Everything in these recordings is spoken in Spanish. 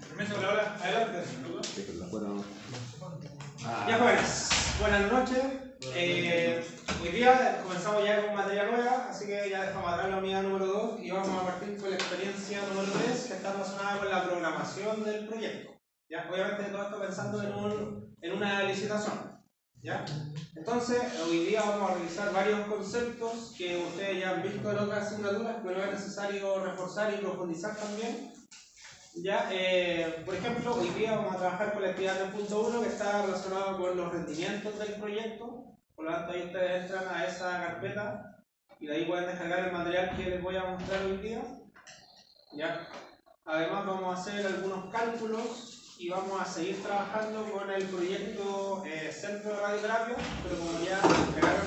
Permiso, Laura, adelante. Ya jóvenes, buenas noches. Hoy día comenzamos ya con materia nueva, así que ya dejamos atrás la unidad número 2 y vamos a partir con la experiencia número 3, que está relacionada con la programación del proyecto. ¿Ya? Obviamente todo esto pensando en una licitación. ¿Ya? Entonces, hoy día vamos a revisar varios conceptos que ustedes ya han visto en otras asignaturas, pero es necesario reforzar y profundizar también. ¿Ya? Por ejemplo, hoy día vamos a trabajar con la actividad 3.1 que está relacionada con los rendimientos del proyecto. Por lo tanto, ahí ustedes entran a esa carpeta y de ahí pueden descargar el material que les voy a mostrar hoy día. ¿Ya? Además, vamos a hacer algunos cálculos y vamos a seguir trabajando con el proyecto Centro de Radioterapia, pero como ya entregaron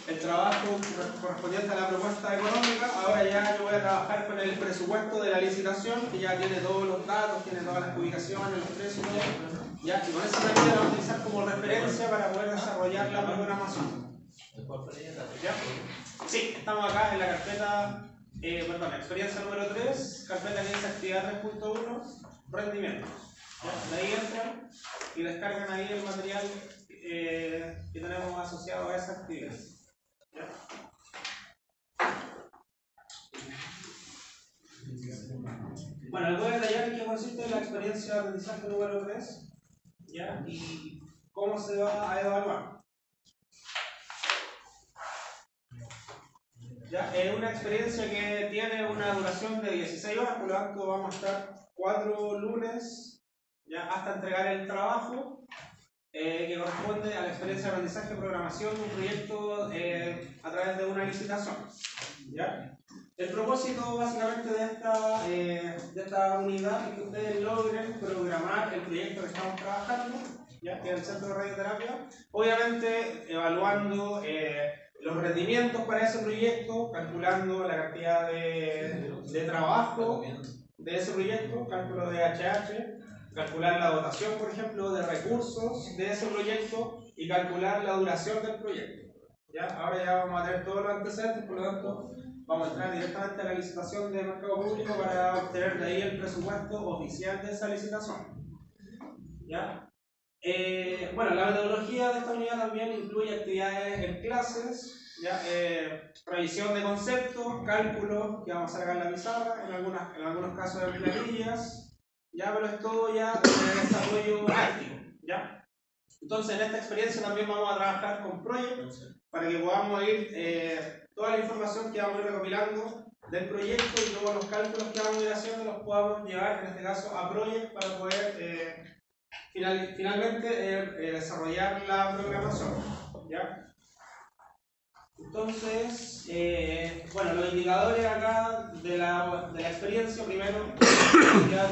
el trabajo correspondiente a la propuesta económica, ahora ya yo voy a trabajar con el presupuesto de la licitación, que ya tiene todos los datos, tiene todas las ubicaciones, los precios, ya, y con esa medida la vamos a utilizar como referencia para poder desarrollar la programación. ¿Ya? Sí, estamos acá en la carpeta, experiencia número 3, carpeta que dice actividad 3.1, rendimientos. ¿Ya? De ahí entran y descargan ahí el material que tenemos asociado a esa actividad. ¿Ya? Bueno, les voy a detallar en qué consiste la experiencia de aprendizaje número 3, ¿ya? Y cómo se va a evaluar. ¿Ya? Es una experiencia que tiene una duración de 16 horas, por lo tanto vamos a estar 4 lunes, ¿ya? Hasta entregar el trabajo que corresponde a la experiencia de aprendizaje y programación de un proyecto a través de una licitación. ¿Ya? El propósito básicamente de esta unidad es que ustedes logren programar el proyecto que estamos trabajando, ¿ya? Que es el Centro de Radioterapia, obviamente evaluando los rendimientos para ese proyecto, calculando la cantidad de trabajo de ese proyecto, cálculo de HH, calcular la dotación, por ejemplo, de recursos de ese proyecto y calcular la duración del proyecto. ¿Ya? Ahora ya vamos a tener todos los antecedentes, por lo tanto vamos a entrar directamente a la licitación de mercado público para obtener de ahí el presupuesto oficial de esa licitación. ¿Ya? Bueno, la metodología de esta unidad también incluye actividades en clases, ¿ya? Revisión de conceptos, cálculos que vamos a sacar en la pizarra, en algunos casos de planillas, ¿ya? Pero es todo ya de desarrollo práctico. ¿Ya? Entonces, en esta experiencia también vamos a trabajar con proyectos para que podamos ir toda la información que vamos a ir recopilando del proyecto y todos los cálculos que vamos a ir haciendo los podamos llevar, en este caso, a Project para poder finalmente desarrollar la programación. ¿Ya? Entonces, bueno, los indicadores acá de la experiencia, primero, actividad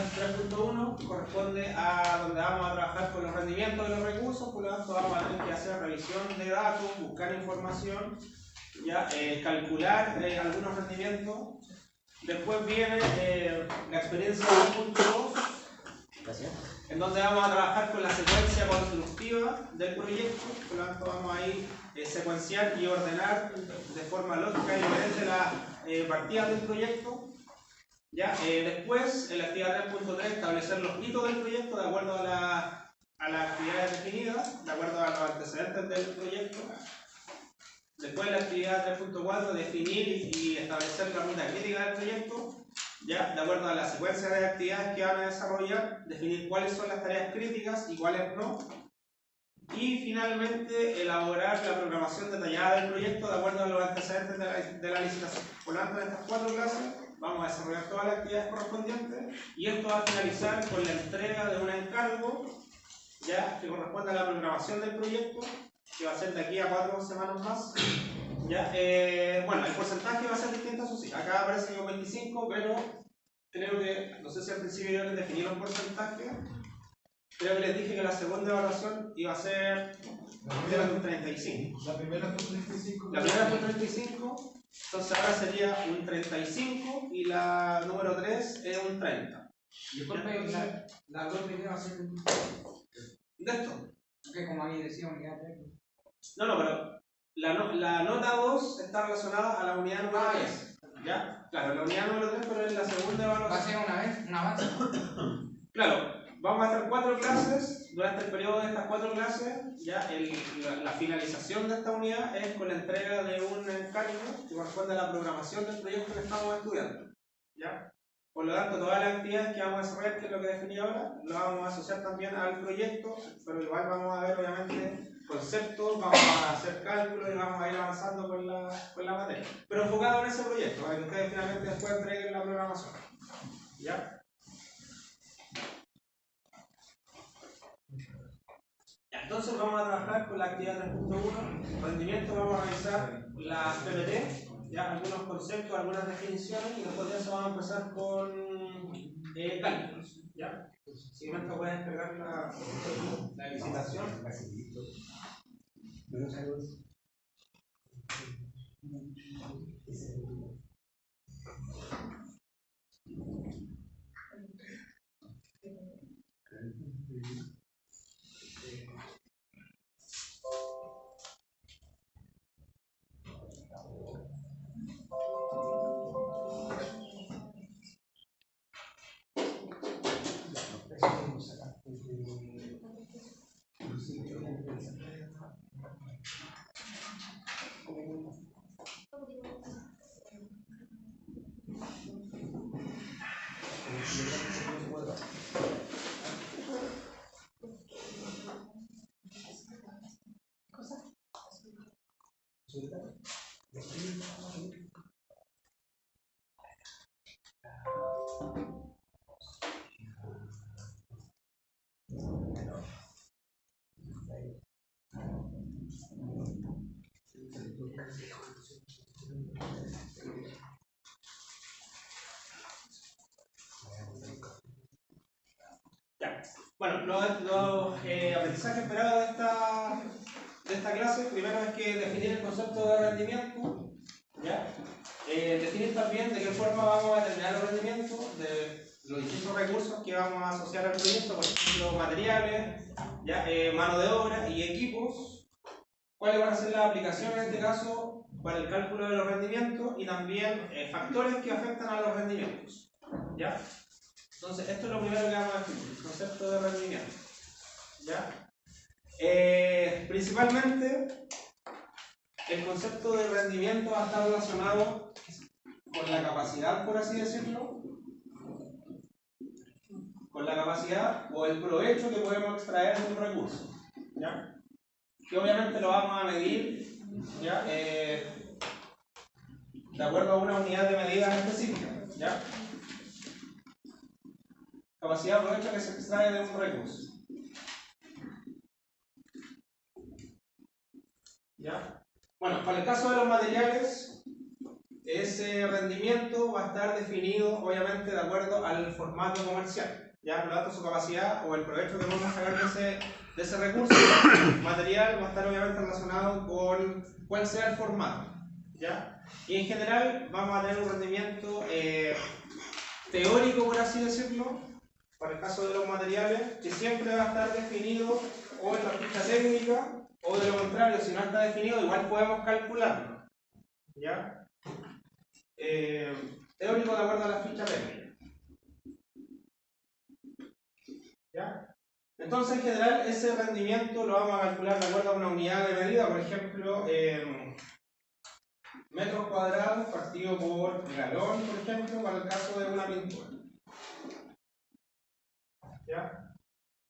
3.1 corresponde a donde vamos a trabajar con los rendimientos de los recursos, por lo tanto vamos a tener que hacer revisión de datos, buscar información, ¿ya? Calcular algunos rendimientos. Después viene la experiencia 2.2, en donde vamos a trabajar con la secuencia constructiva del proyecto, por lo tanto vamos a ir secuenciar y ordenar de forma lógica y coherente las partidas del proyecto. ¿Ya? Después, en la actividad 3.3, establecer los hitos del proyecto de acuerdo a las actividades definidas, de acuerdo a los antecedentes del proyecto. Después, en la actividad 3.4, definir y establecer la ruta crítica del proyecto, ¿ya? De acuerdo a la secuencia de actividades que van a desarrollar, definir cuáles son las tareas críticas y cuáles no. Y finalmente, elaborar la programación detallada del proyecto de acuerdo a los antecedentes de la licitación. Por lo tanto, en estas 4 clases vamos a desarrollar todas las actividades correspondientes y esto va a finalizar con la entrega de un encargo, ¿ya? Que corresponde a la programación del proyecto, que va a ser de aquí a 4 semanas más. ¿Ya? Bueno, el porcentaje va a ser distinto, eso sí. Acá aparece que un 25, pero creo que, no sé si al principio yo les definí un porcentaje. Creo que les dije que la segunda evaluación iba a ser un 35. La primera fue 35. La primera fue 35, entonces ahora sería un 35 y la número 3 es un 30. Disculpe, la dos primeras va a ser ¿De esto? que como ahí decía unidad 3. No, pero La nota 2 está relacionada a la unidad número 3. ¿Ya? Claro, la unidad número 3, pero es la segunda evaluación. Va a ser una vez, un avance. Claro, vamos a hacer 4 clases. Durante el periodo de estas 4 clases, ya la finalización de esta unidad es con la entrega de un encargo que corresponde a la programación del proyecto que estamos estudiando. ¿Ya? Por lo tanto, todas las actividades que vamos a desarrollar, que es lo que definí ahora, lo vamos a asociar también al proyecto, pero igual vamos a ver obviamente conceptos, vamos a hacer cálculos y vamos a ir avanzando con la materia. Pero enfocado en ese proyecto, para que ustedes finalmente después entreguen la programación. ¿Ya? Entonces vamos a trabajar con la actividad 3.1, rendimiento, vamos a revisar las PPT, ya algunos conceptos, algunas definiciones y después de eso vamos a empezar con cálculos. ¿Ya? Si me voy a descargar la licitación. Ya. Bueno, los aprendizajes esperados de esta clase, primero es que definir el concepto de rendimiento, ¿ya? Definir también de qué forma vamos a determinar los rendimientos de los distintos recursos que vamos a asociar al proyecto, por ejemplo, materiales, ¿ya? Mano de obra y equipos, cuáles van a ser las aplicaciones en este caso para el cálculo de los rendimientos y también factores que afectan a los rendimientos, ¿ya? Entonces, esto es lo primero que vamos a definir, el concepto de rendimiento, ¿ya? Principalmente, el concepto de rendimiento va a estar relacionado con la capacidad, por así decirlo, con la capacidad o el provecho que podemos extraer de un recurso, ¿ya? Que obviamente lo vamos a medir, ¿ya? De acuerdo a una unidad de medida específica, ¿ya? Capacidad o provecho que se extrae de un recurso. ¿Ya? Bueno, para el caso de los materiales, ese rendimiento va a estar definido obviamente de acuerdo al formato comercial. ¿Ya? Por lo tanto, su capacidad o el provecho que vamos a sacar de ese recurso material va a estar obviamente relacionado con cuál sea el formato. ¿Ya? Y en general vamos a tener un rendimiento teórico, por así decirlo, para el caso de los materiales, que siempre va a estar definido o en la ficha técnica, o de lo contrario, si no está definido, igual podemos calcularlo. ¿Ya? Teórico de acuerdo a la ficha técnica. ¿Ya? Entonces, en general, ese rendimiento lo vamos a calcular de acuerdo a una unidad de medida, por ejemplo, metros cuadrados partido por galón, por ejemplo, para el caso de una pintura. ¿Ya?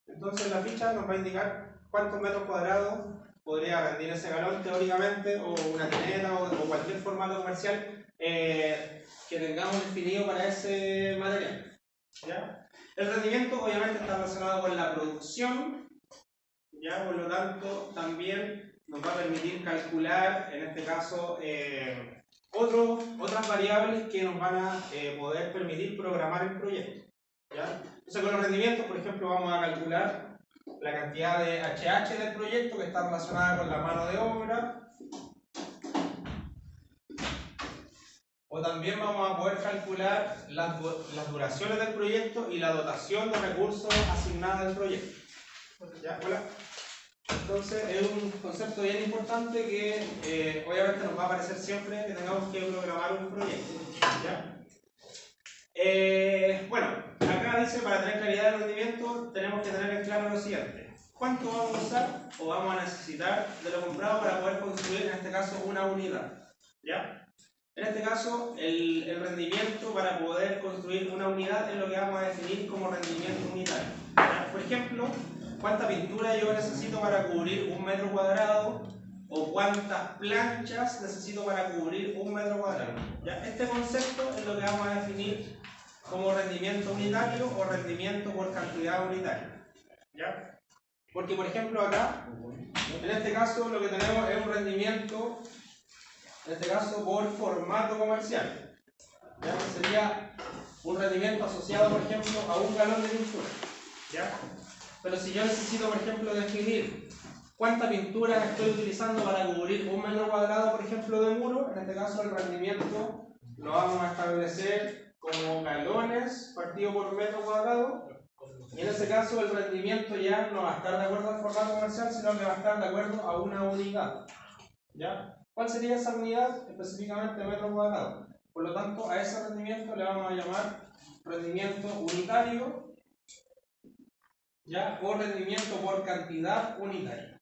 Entonces la ficha nos va a indicar cuántos metros cuadrados podría rendir ese galón teóricamente, o una tineta, o cualquier formato comercial que tengamos definido para ese material. ¿Ya? El rendimiento obviamente está relacionado con la producción, ¿ya? Por lo tanto también nos va a permitir calcular, en este caso, otras variables que nos van a poder permitir programar el proyecto. ¿Ya? Entonces con los rendimientos, por ejemplo, vamos a calcular la cantidad de HH del proyecto que está relacionada con la mano de obra, o también vamos a poder calcular las duraciones del proyecto y la dotación de recursos asignada al proyecto. ¿Ya? ¿Hola? Entonces es un concepto bien importante que obviamente nos va a aparecer siempre que tengamos que programar un proyecto. ¿Ya? Bueno, acá dice para tener claridad del rendimiento tenemos que tener en claro lo siguiente. ¿Cuánto vamos a usar o vamos a necesitar de lo comprado para poder construir en este caso una unidad? ¿Ya? En este caso el rendimiento para poder construir una unidad es lo que vamos a definir como rendimiento unitario. ¿Ya? Por ejemplo, ¿cuánta pintura yo necesito para cubrir un metro cuadrado? ¿O cuántas planchas necesito para cubrir un metro cuadrado? ¿Ya? Este concepto es lo que vamos a definir como rendimiento unitario o rendimiento por cantidad unitaria. ¿Ya? Porque, por ejemplo, acá, en este caso, lo que tenemos es un rendimiento, en este caso, por formato comercial. ¿Ya? Que sería un rendimiento asociado, por ejemplo, a un galón de pintura. ¿Ya? Pero si yo necesito, por ejemplo, definir cuánta pintura estoy utilizando para cubrir un metro cuadrado, por ejemplo, de muro, en este caso el rendimiento lo vamos a establecer como galones partido por metro cuadrado, y en ese caso el rendimiento ya no va a estar de acuerdo al formato comercial, sino que va a estar de acuerdo a una unidad. ¿Ya? ¿Cuál sería esa unidad? Específicamente metro cuadrado. Por lo tanto, a ese rendimiento le vamos a llamar rendimiento unitario, ¿ya? O rendimiento por cantidad unitaria.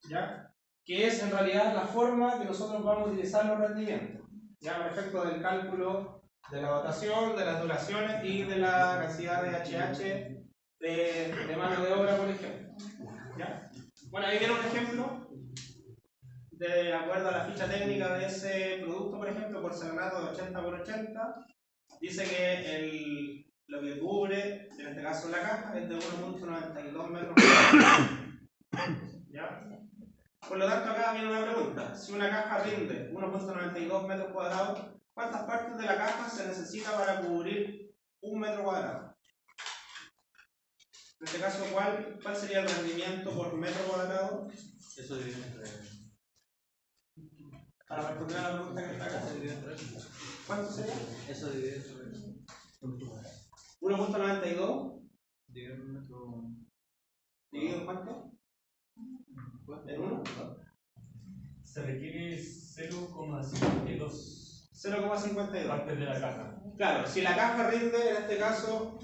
¿Ya? Que es en realidad la forma que nosotros vamos a utilizar los rendimientos, ¿ya? Por ejemplo, del cálculo de la dotación, de las duraciones y de la cantidad de HH de mano de obra, por ejemplo. ¿Ya? Bueno, ahí viene un ejemplo de acuerdo a la ficha técnica de ese producto, por ejemplo, porcelanato de 80 por 80, dice que lo que cubre, en este caso la caja, es de 1.92 metros cuadrados. ¿Ya? Por lo tanto, acá viene una pregunta. Si una caja rinde 1.92 metros cuadrados, ¿cuántas partes de la caja se necesita para cubrir un metro cuadrado? En este caso, ¿cuál sería el rendimiento por metro cuadrado? Eso divide entre... Para responder a la pregunta que está acá. ¿Cuánto sería? Eso divide entre... 1.92 Divide un metro... ¿dividido en cuánto? ¿En 1? Se requiere 0,52 0,52 partes de la caja. Claro, si la caja rinde, en este caso,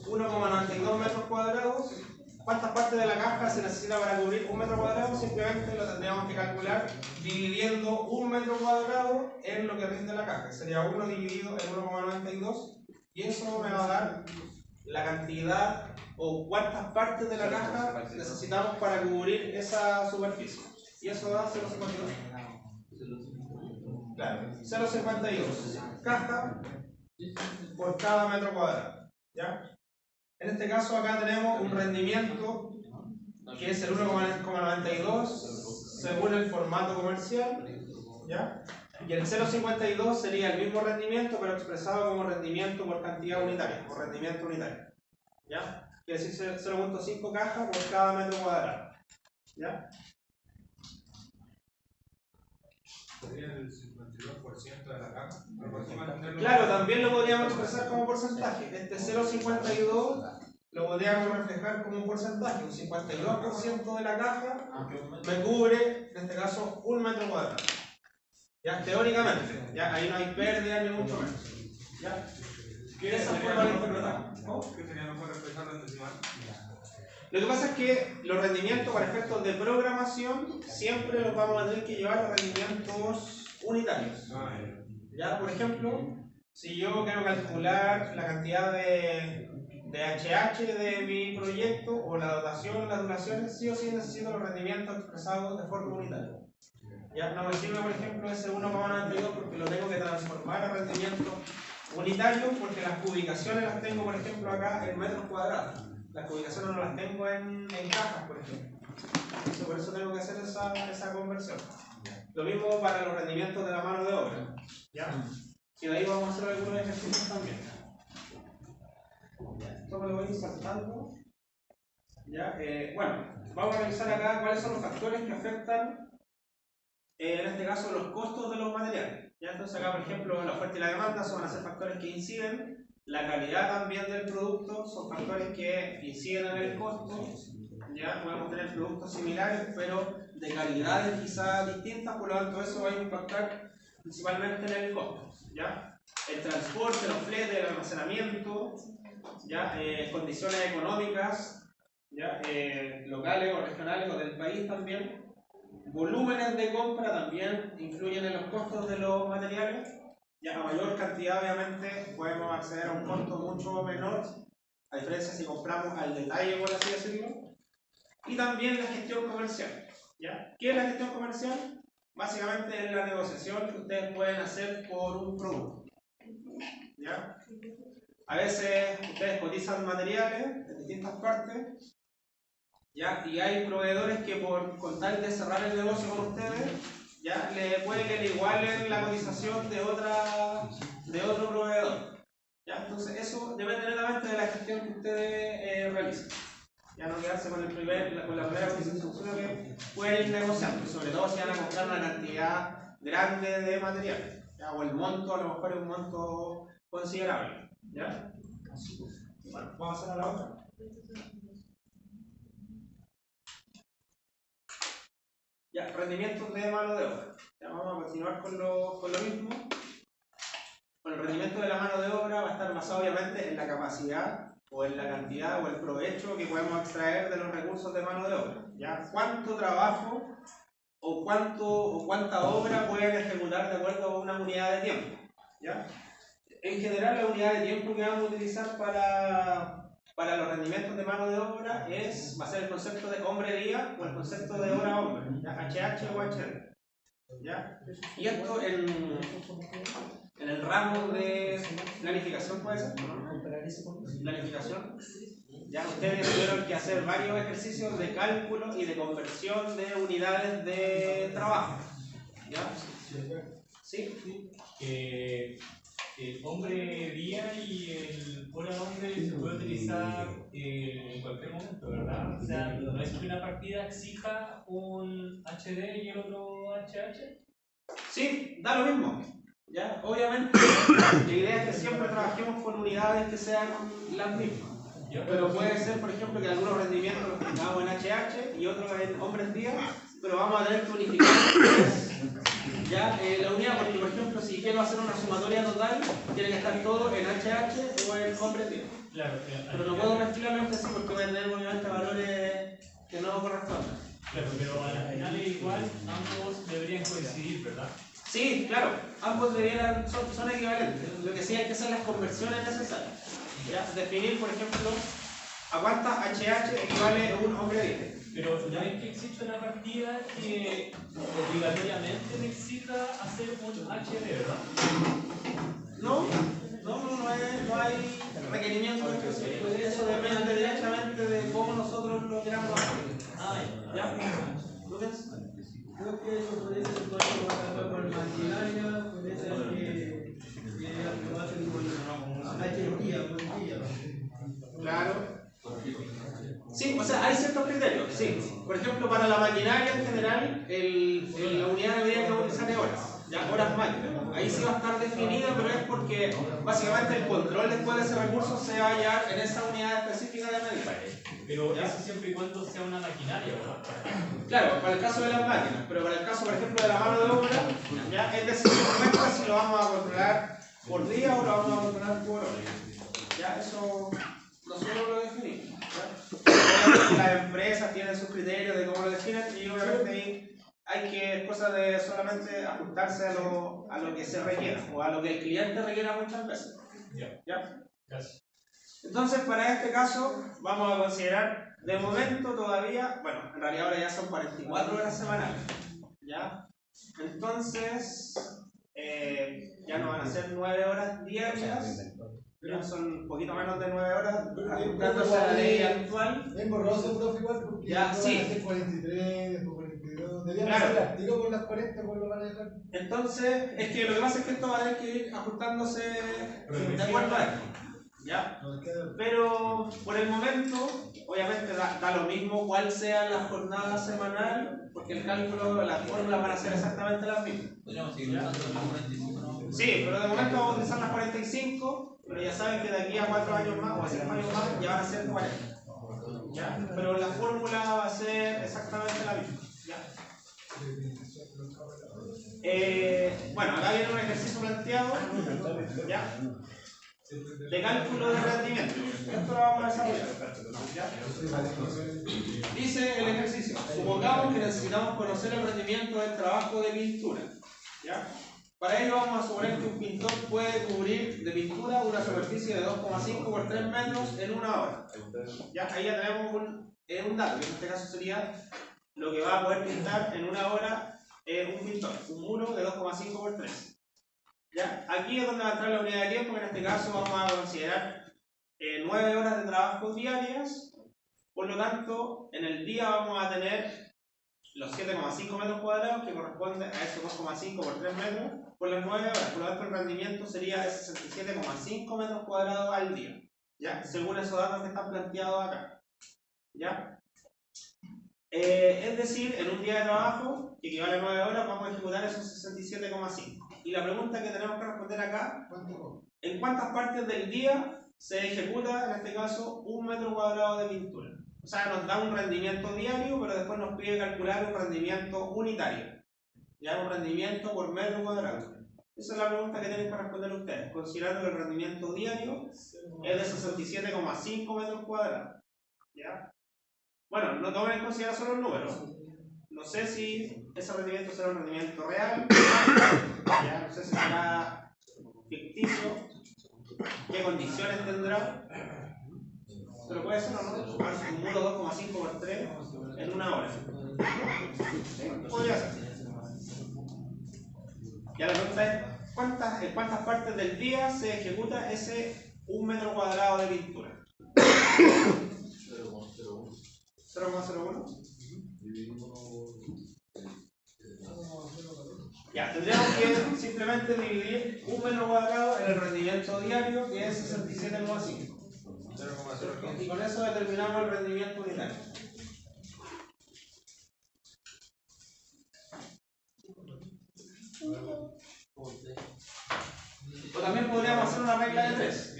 1,92 metros cuadrados, ¿cuántas partes de la caja se necesita para cubrir un metro cuadrado? Simplemente lo tendríamos que calcular dividiendo un metro cuadrado en lo que rinde la caja. Sería 1 dividido en 1,92 y eso me va a dar la cantidad o cuántas partes de la caja necesitamos para cubrir esa superficie. Y eso da 0,52. Claro, 0,52 caja por cada metro cuadrado. ¿Ya? En este caso acá tenemos un rendimiento que es el 1,92 según el formato comercial. ¿Ya? Y el 0,52 sería el mismo rendimiento pero expresado como rendimiento por cantidad unitaria o rendimiento unitario. ¿Ya? Quiere decir 0,5 cajas por cada metro cuadrado. ¿Ya? Sería el 52% de la caja. Claro, también lo podríamos expresar como porcentaje. Este 0,52 lo podríamos reflejar como un porcentaje. Un 52% de la caja me cubre, en este caso, un metro cuadrado. ¿Ya? Teóricamente. ¿Ya? Ahí no hay pérdida ni mucho menos. ¿Ya? ¿Qué esa forma lo interpretamos? ¿Qué sería mejor expresarlo en decimal? Lo que pasa es que los rendimientos para efectos de programación siempre los vamos a tener que llevar a rendimientos unitarios. ¿Ya? Por ejemplo, si yo quiero calcular la cantidad de HH de mi proyecto o la dotación, las duraciones, sí o sí necesito los rendimientos expresados de forma unitaria. ¿Ya? No me sirve, por ejemplo, ese 1,92 porque lo tengo que transformar a rendimientos unitarios porque las ubicaciones las tengo, por ejemplo, acá en metros cuadrados. Las ubicaciones no las tengo en cajas, por ejemplo. Entonces, por eso tengo que hacer esa conversión. Lo mismo para los rendimientos de la mano de obra. ¿Ya? Y de ahí vamos a hacer algunos ejercicios también. Esto me lo voy saltando. ¿Ya? Bueno, vamos a revisar acá cuáles son los factores que afectan, en este caso, los costos de los materiales. ¿Ya? Entonces acá, por ejemplo, la oferta y la demanda son a ser factores que inciden la calidad también del producto son factores que inciden en el costo. Ya podemos tener productos similares, pero de calidades quizás distintas, por lo tanto eso va a impactar principalmente en el costo. ¿Ya? El transporte, los fletes, el almacenamiento, ¿ya? Condiciones económicas, ¿ya? Locales o regionales o del país también. Volúmenes de compra también influyen en los costos de los materiales. Ya a mayor cantidad, obviamente, podemos acceder a un costo mucho menor, a diferencia si compramos al detalle, por así decirlo. Y también la gestión comercial. ¿Ya? ¿Qué es la gestión comercial? Básicamente es la negociación que ustedes pueden hacer por un producto. ¿Ya? A veces ustedes cotizan materiales de distintas partes, ¿ya? Y hay proveedores que con tal de cerrar el negocio con ustedes, ¿ya? Puede que le igualen la cotización de otro proveedor. ¿Ya? Entonces eso depende netamente de la gestión que ustedes realicen. Ya no quedarse con la primera cotización, sino que pueden ir negociando, sobre todo si van a comprar una cantidad grande de materiales, ¿ya? O el monto a lo mejor es un monto considerable. ¿Ya? Bueno, vamos a hacer a la otra. Ya, rendimientos de mano de obra. Ya vamos a continuar con lo mismo. Bueno, el rendimiento de la mano de obra va a estar basado obviamente en la capacidad o en la cantidad o el provecho que podemos extraer de los recursos de mano de obra. ¿Ya? ¿Cuánto trabajo o cuánta obra pueden ejecutar de acuerdo a una unidad de tiempo? ¿Ya? En general, la unidad de tiempo que vamos a utilizar para los rendimientos de mano de obra va a ser el concepto de hombre-día o el concepto de hora-hombre, HH o HL. ¿Ya? Y esto en el ramo de planificación puede ser, ¿no? Planificación. Ya ustedes tuvieron que hacer varios ejercicios de cálculo y de conversión de unidades de trabajo. ¿Ya? ¿Sí? El hombre día y el hora hombre se puede utilizar en cualquier momento, ¿verdad? O sea, no es que una partida exija un HD y el otro HH. Sí, da lo mismo. ¿Ya? Obviamente, la idea es que siempre trabajemos con unidades que sean las mismas. Pero puede ser, por ejemplo, que algunos rendimientos los tengamos en HH y otros en hombres día, pero vamos a tener que unificar ya la unidad, porque por ejemplo, si quiero hacer una sumatoria total, tiene que estar todo en HH o en hombres día. Claro, pero no puedo mezclarlo entre sí porque voy a tener obviamente valores que no corresponden. Claro, pero al final igual ambos deberían coincidir, ¿verdad? Sí, claro, ambos son equivalentes. Lo que sí hay que hacer las conversiones necesarias. ¿Ya? Definir, por ejemplo, a cuántas HH equivale un hombre día. Pero ya ves que existe una partida que obligatoriamente me exija hacer un HD, ¿verdad? No hay requerimiento de eso depende directamente de cómo nosotros lo queramos hacer. ¿Ya? ¿Lucas? Creo que eso puede ser con maquinaria, puede ser que lo hacen con HDía, con día. Claro. Sí, o sea, hay ciertos criterios, sí. Por ejemplo, para la maquinaria en general, la unidad debería utilizar horas, ya horas máquinas. Ahí sí va a estar definida, pero es porque básicamente el control después de ese recurso se va a hallar en esa unidad específica de medida. Pero eso siempre y cuando sea una maquinaria, ¿verdad? Claro, para el caso de las máquinas, pero para el caso, por ejemplo, de la mano de obra, ya es decir, si lo vamos a controlar por día o lo vamos a controlar por hora. Ya, eso nosotros lo definimos. Obviamente las empresas tienen sus criterios de cómo lo definen y obviamente ahí hay que cosas de solamente ajustarse a lo que se requiera o a lo que el cliente requiera muchas veces. ¿Ya? Gracias. Entonces, para este caso, vamos a considerar de momento todavía, bueno, en realidad ahora ya son 44 horas semanales. ¿Ya? Entonces, ya no van a ser 9 horas diarias. Ya son un poquito menos de 9 horas, ajustándose a la ley actual. Es borroso, profe, igual, porque ya, sí. hace 43, después 42. Deberíamos Claro. hacer el tiro con las 40, por lo van a dejar. Entonces, es que lo que pasa es que esto va a tener que ir ajustándose de acuerdo a esto. ¿Ya? Pero por el momento, obviamente da lo mismo cuál sea la jornada semanal, porque el cálculo, las fórmulas van a ser exactamente las mismas. Podríamos seguir usando las 45, ¿no? Sí, pero de momento vamos a utilizar las 45. pero ya saben que de aquí a 4 años más o a 5 años más ya van a ser 40. ¿Ya? Pero la fórmula va a ser exactamente la misma. ¿Ya? Bueno, acá viene un ejercicio planteado, ¿ya? De cálculo de rendimiento. Esto lo vamos a desarrollar. ¿Ya? Dice el ejercicio: supongamos que necesitamos conocer el rendimiento del trabajo de pintura. ¿Ya? Para ello vamos a suponer que un pintor puede cubrir de pintura una superficie de 2,5 por 3 metros en una hora. ¿Ya? Ahí ya tenemos un dato, que en este caso sería lo que va a poder pintar en una hora un pintor, un muro de 2,5 por 3. ¿Ya? Aquí es donde va a entrar la unidad de tiempo, que en este caso vamos a considerar 9 horas de trabajo diarias. Por lo tanto, en el día vamos a tener los 7,5 metros cuadrados, que corresponde a esos 2,5 por 3 metros, por las 9 horas. Por lo tanto, el rendimiento sería de 67,5 metros cuadrados al día, ¿ya? Según esos datos que están planteados acá. ¿Ya? Es decir, en un día de trabajo, que equivale a 9 horas, vamos a ejecutar esos 67,5. Y la pregunta que tenemos que responder acá: ¿en cuántas partes del día se ejecuta, en este caso, 1 metro cuadrado de pintura? O sea, nos da un rendimiento diario, pero después nos pide calcular un rendimiento unitario. Ya, un rendimiento por metro cuadrado. Esa es la pregunta que tienen que responder ustedes, considerando que el rendimiento diario es de 67,5 metros cuadrados. ¿Ya? Bueno, no tomen en consideración los números. No sé si ese rendimiento será un rendimiento real, ya, no sé si será ficticio, qué condiciones tendrá, pero puede ser o no. Un muro 2,5 por 3 en una hora. ¿Sí? Podría ser. Ya la pregunta es: ¿en cuántas partes del día se ejecuta ese 1 metro cuadrado de pintura? 0,01. Ya, tendríamos que simplemente dividir 1 metro cuadrado en el rendimiento diario, que es 67,5. Y con eso determinamos el rendimiento unitario. O también podríamos hacer una regla de 3.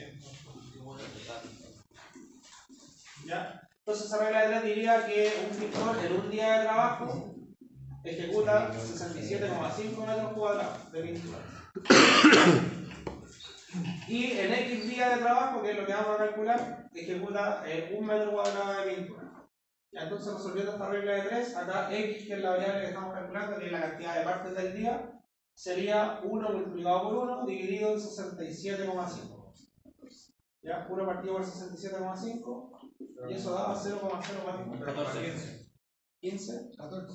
¿Ya? Entonces esa regla de 3 diría que un pintor en un día de trabajo ejecuta 67,5 metros cuadrados de pintura. Y en X día de trabajo, que es lo que vamos a calcular, ejecuta 1 metro cuadrado de pintura. Ya, entonces, resolviendo esta regla de 3, acá X, que es la variable que estamos calculando, que es la cantidad de partes del día, sería 1 multiplicado por 1 dividido en 67,5. ¿Ya? 1 partido por 67,5, y eso daba 0,04. 15. 14.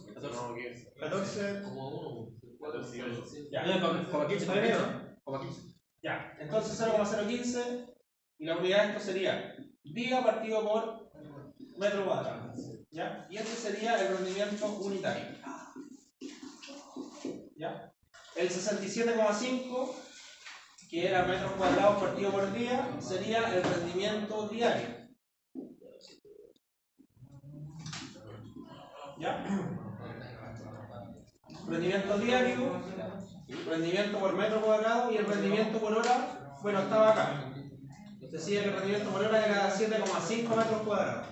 Ya. Ya, entonces 0,015, y la unidad de esto sería día partido por metro cuadrado. ¿Ya? Y este sería el rendimiento unitario. ¿Ya? El 67,5, que era metros cuadrados partido por día, sería el rendimiento diario. ¿Ya? Rendimiento diario, rendimiento por metro cuadrado, y el rendimiento por hora, bueno, estaba acá. Decía que el rendimiento por hora era 7,5 metros cuadrados.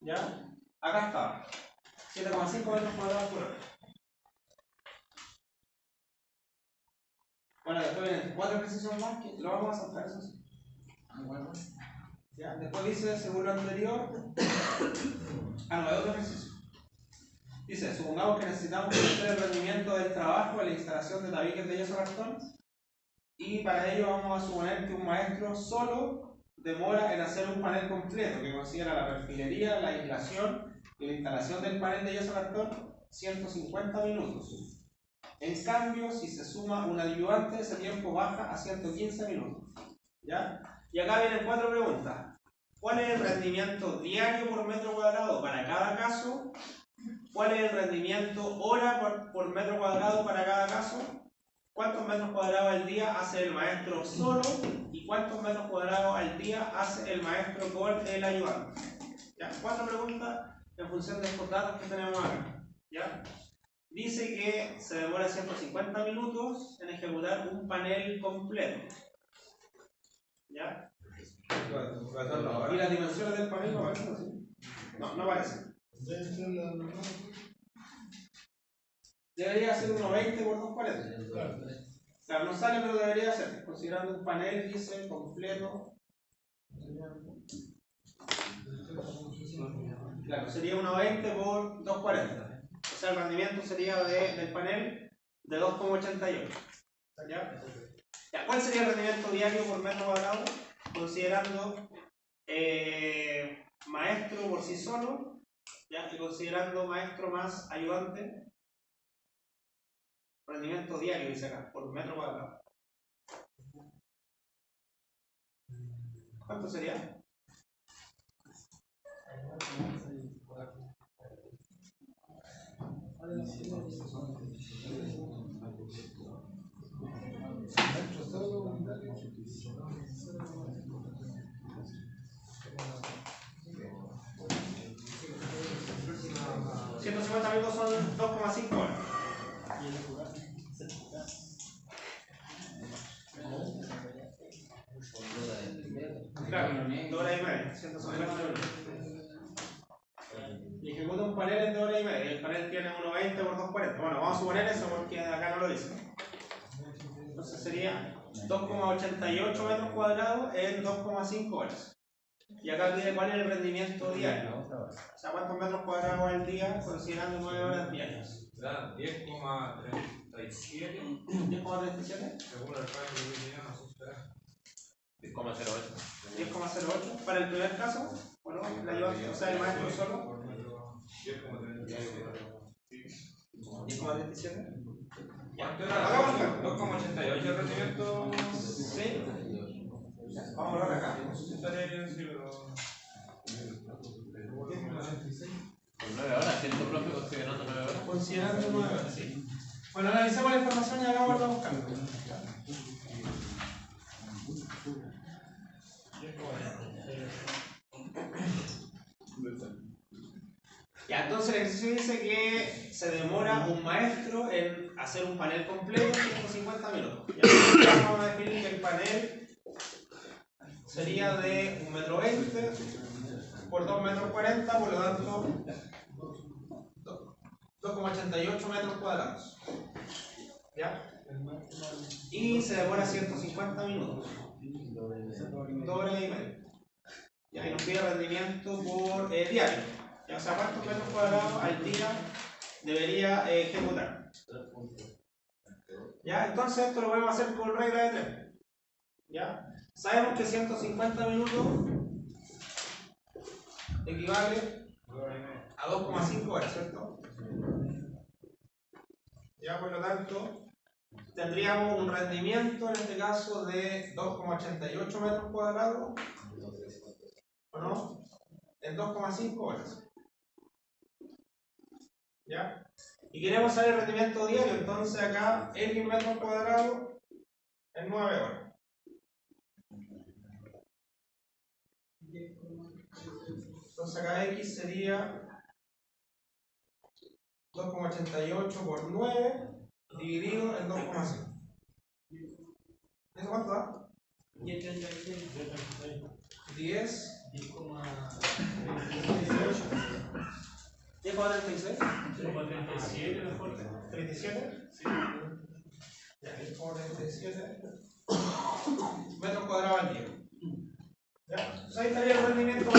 ¿Ya? Acá estaba. 7,5 metros cuadrados por hora. Bueno, después vienen 4 ejercicios más que lo vamos a saltar, eso sí. ¿Ya? Después dice, según lo anterior, no, hay otro ejercicio. Dice, supongamos que necesitamos conocer el rendimiento del trabajo en la instalación de tabiques de yeso cartón, y para ello vamos a suponer que un maestro solo demora en hacer un panel completo que considera la perfilería, la aislación y la instalación del panel de yeso cartón 150 minutos. En cambio, si se suma un ayudante, ese tiempo baja a 115 minutos. ¿Ya? Y acá vienen 4 preguntas. ¿Cuál es el rendimiento diario por metro cuadrado para cada caso? ¿Cuál es el rendimiento hora por metro cuadrado para cada caso? ¿Cuántos metros cuadrados al día hace el maestro solo? ¿Y cuántos metros cuadrados al día hace el maestro con el ayudante? ¿Ya? 4 preguntas en función de estos datos que tenemos acá. ¿Ya? Dice que se demora 150 minutos en ejecutar un panel completo. ¿Ya? Y las dimensiones del panel no aparecen así. No aparecen. Debería ser 1.20 por 2.40. Claro, no sale, pero debería ser. Considerando un panel, dice, completo. Claro, sería 1.20 por 2.40. O sea, el rendimiento sería del panel de 2,88. ¿Ya? ¿Cuál sería el rendimiento diario por metro cuadrado? Considerando maestro por sí solo, ¿ya? Y considerando maestro más ayudante, rendimiento diario, dice acá, por metro cuadrado. ¿Cuánto sería? $150 minutos son 2,5 horas. Claro, 2 horas y media, 150 minutos. Y ejecuta un panel en 2 horas y media. El panel tiene 1.20 por 2.40. Bueno, vamos a suponer eso porque acá no lo dice. Entonces sería 2,88 metros cuadrados en 2,5 horas. Y acá pide cuál es el rendimiento diario. O sea, cuántos metros cuadrados al día considerando 9 horas diarias. 10,37. 10,37. Según el cálculo que teníamos, supera. 10,08. 10,08 para el primer caso, bueno, la ayudante, o sea, el maestro solo. 10,37. ¿Cuánto era? 2,88 el rendimiento. Sí. Vamos a ver acá. Estaría bien, sí, pero. Por 9 horas, ¿cierto, profe? Considerando 9 horas. Considerando 9 horas, sí. Bueno, analicemos la información y hagamos los cálculos. Ya, entonces el ejercicio dice que se demora un maestro en hacer un panel completo 150 minutos. Ya vamos a definir que el panel sería de 1,20 m por 2,40 m, por lo tanto 2,88 metros cuadrados. ¿Ya? Y se demora 150 minutos. 2 horas y media. Ya, y nos pide rendimiento por diario. Ya, o sea, ¿cuántos metros cuadrados al día debería ejecutar? Ya, entonces esto lo podemos hacer con regla de 3. ¿Ya? Sabemos que 150 minutos equivale a 2,5 horas, ¿cierto? Ya, por lo tanto, tendríamos un rendimiento en este caso de 2,88 metros cuadrados, ¿o no? En 2,5 horas. ¿Ya? Y queremos saber el rendimiento diario, entonces acá X metros cuadrados en 9 horas. Entonces acá X sería 2,88 por 9 dividido en 2,5. ¿Eso cuánto da? 10,36. 10,36. 37 mejor. 37. Ya, 10,37 metros cuadrados al día. ¿Ya? Entonces ahí estaría el rendimiento.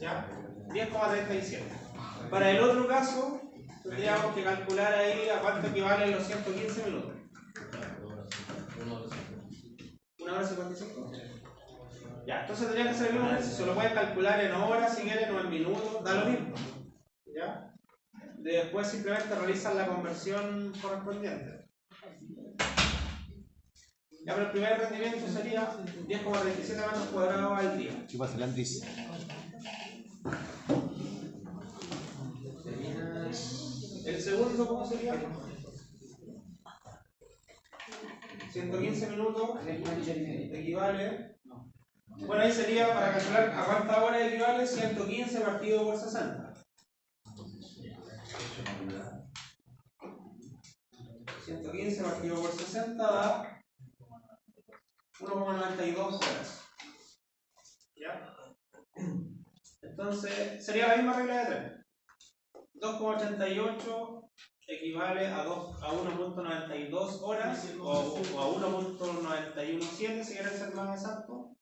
¿Ya? 10,37. Para el otro caso, tendríamos que calcular ahí a cuánto equivalen los 115 minutos. 1 hora 55. Ya, entonces tendría que ser el mismo ejercicio. Lo pueden calcular en horas si quieren o en minutos, da lo mismo. ¿Ya? Después simplemente realizan la conversión correspondiente. Ya, pero el primer rendimiento sería 10,37 metros cuadrados al día. Chupas el Andris. El segundo, ¿cómo sería? 115 minutos equivale. Bueno, ahí sería para calcular a cuántas horas equivale 115 partido por 60. 115 partido por 60 da 1,92 horas. ¿Ya? Entonces, sería la misma regla de 3. 2,88 equivale a 1,92 horas o a 1,917 si quieren ser más exactos.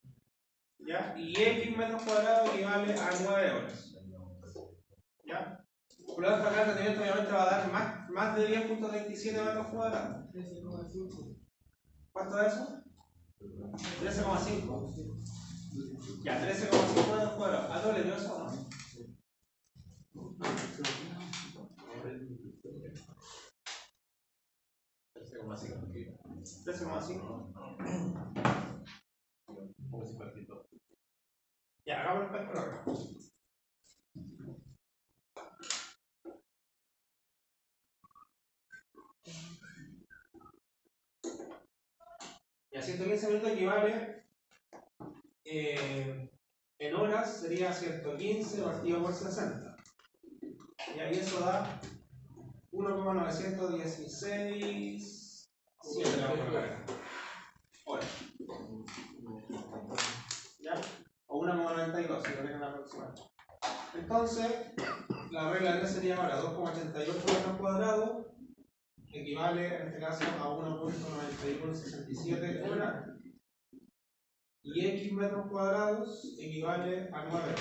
¿Ya? Y x metros cuadrados equivale a 9 horas. ¿Ya? Por lo tanto, acá el rendimiento obviamente va a dar más de 10,27 metros cuadrados. 13,5. ¿Cuánto es eso? 13,5. Ya, 13,5 metros cuadrados. ¿A doble dio eso o no? 13,5. Ya, hagamos el cálculo acá. Ya, 115 minutos equivale en horas sería 115 partido por 60. Y ahí eso da 1,916 horas. ¿Ya? O 1,92 si lo quieren aproximar. Entonces, la regla 3 sería ahora 2,88 metros cuadrados, equivale en este caso a 1,9167 horas. Y x metros cuadrados equivale a 9 horas.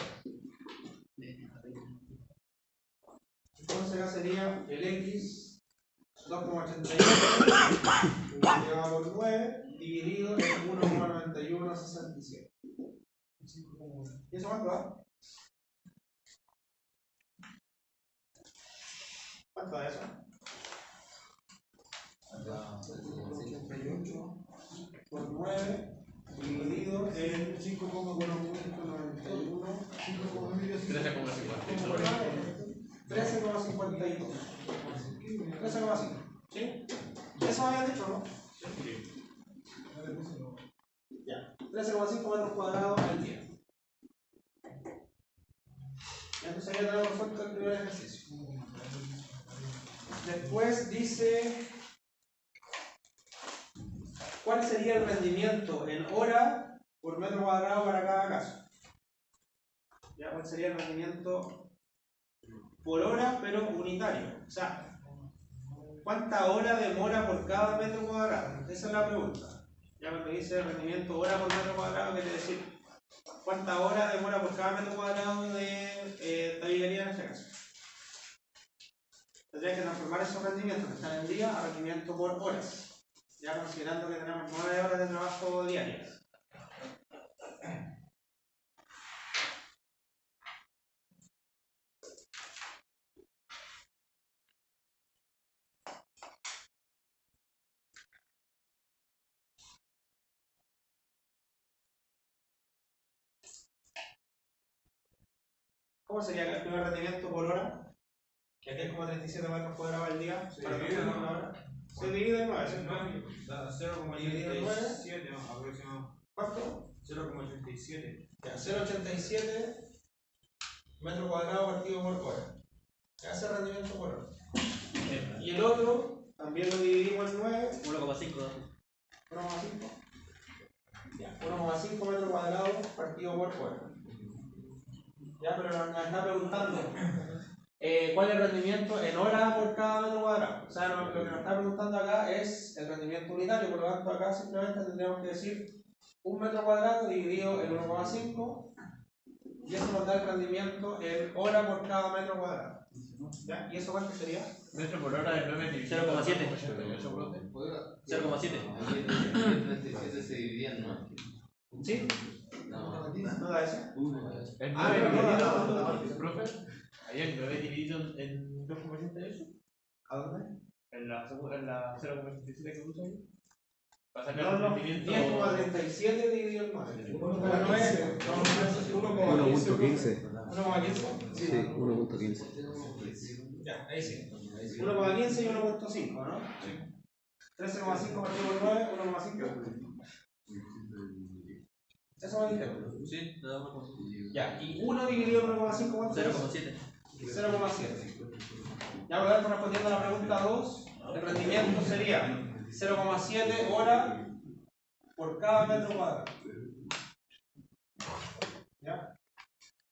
Entonces acá sería el x 2,88 multiplicado por 9 dividido en 1,9167. ¿Y eso cuánto da? ¿Cuánto da eso? 88 por 9 dividido en 5,191 13,52. 13,5. ¿Sí? ¿Eso había dicho, no? Ya. 13,5 metros cuadrados al día. Ya, entonces ya tenemos resuelto el primer ejercicio. Después dice ¿cuál sería el rendimiento en hora por metro cuadrado para cada caso? ¿Ya? ¿Cuál sería el rendimiento por hora pero unitario? O sea, ¿cuánta hora demora por cada metro cuadrado? Esa es la pregunta. Ya cuando dice rendimiento hora por metro cuadrado, quiere decir ¿cuánta hora demora por cada metro cuadrado de tabigería en este caso? Tendría que transformar esos rendimientos que están en día a rendimiento por horas. Ya considerando que tenemos 9 horas de trabajo diarias. ¿Cómo sería el primer rendimiento por hora? Que aquí es como 37 metros cuadrados al día. Sí, para divide calcular una hora. Se divide en 9, ¿cierto? Da 0,87 aproximadamente. ¿Cuánto? 0,87. Ya, 0,87 metros cuadrados partido por hora. Ya hace rendimiento por hora. Y el otro también lo dividimos en 9. 1,5. 1,5. Ya, 1,5 metros cuadrados partido por hora. Ya, pero nos está preguntando cuál es el rendimiento en hora por cada metro cuadrado. O sea, lo que nos está preguntando acá es el rendimiento unitario, por lo tanto acá simplemente tendríamos que decir 1 metro cuadrado dividido en 1,5 y eso nos da el rendimiento en hora por cada metro cuadrado. ¿Ya? ¿Y eso cuánto sería? Metro por hora de 9 dividido 0,7. 0,7. 37 se dividía en 9. ¿Sí? No. ¿No da eso? El Ah, 9 no, dividido, profe. Ahí el 9 dividido en 2,7 de eso. ¿A dónde? En la 0,87 que uso ahí. Para sacar No, el no, rendimiento. 10,37 dividido en 9. 1.15. 1,15. Sí, 1.15. Ya, ahí sí. 1,15 y 1,5, ¿no? Sí. 13,5 partido por 9, 1,5. Eso me dijeron. Sí, nada más. Ya, y 1 dividido en 1,5, ¿cuánto es? 0,7. 0,7. Ya, por lo tanto, respondiendo a la pregunta 2, el rendimiento sería 0,7 hora por cada metro cuadrado. ¿Ya?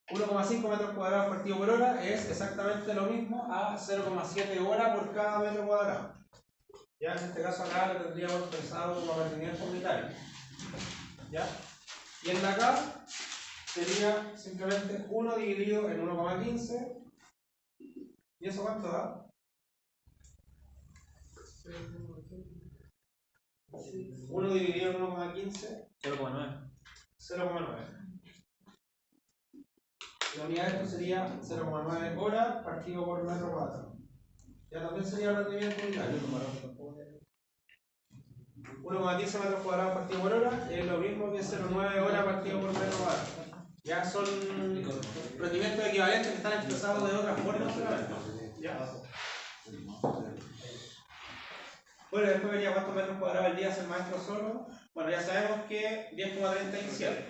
1,5 metros cuadrados partido por hora es exactamente lo mismo a 0,7 horas por cada metro cuadrado. Ya en este caso acá lo tendríamos pensado como rendimiento unitario. ¿Ya? Y en de acá sería simplemente 1 dividido en 1,15. ¿Y eso cuánto da? 1 dividido en 1,15. 0,9. 0,9. La unidad de esto sería 0,9 horas partido por metro cuadrado. Ya también sería el rendimiento unitario. 1,15 metros cuadrados partido por hora es lo mismo que 0,9 horas partido por metro cuadrado. Ya son rendimientos equivalentes que están expresados de otras formas solamente. ¿Ya? Bueno, después vería cuántos metros cuadrados al día hace el maestro solo. Bueno, ya sabemos que 10,37.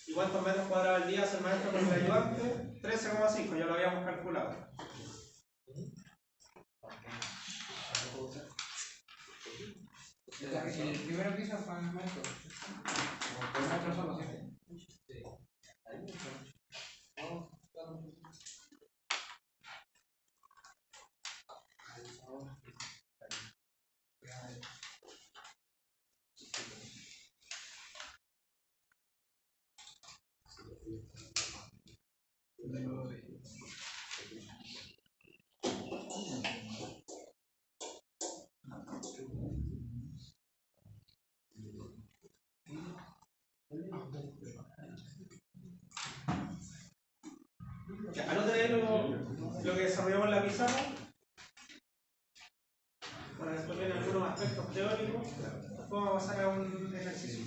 ¿Y cuántos metros cuadrados al día hace el maestro con el ayudante? 13,5, ya lo habíamos calculado. En el primer piso fue el maestro. El maestro solo, ¿sí? Anoten lo que desarrollamos en la pizarra. Bueno, después vienen algunos aspectos teóricos. Después vamos a pasar a un ejercicio.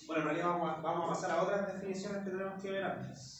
Bueno, en realidad vamos a pasar a otras definiciones que tenemos que ver antes.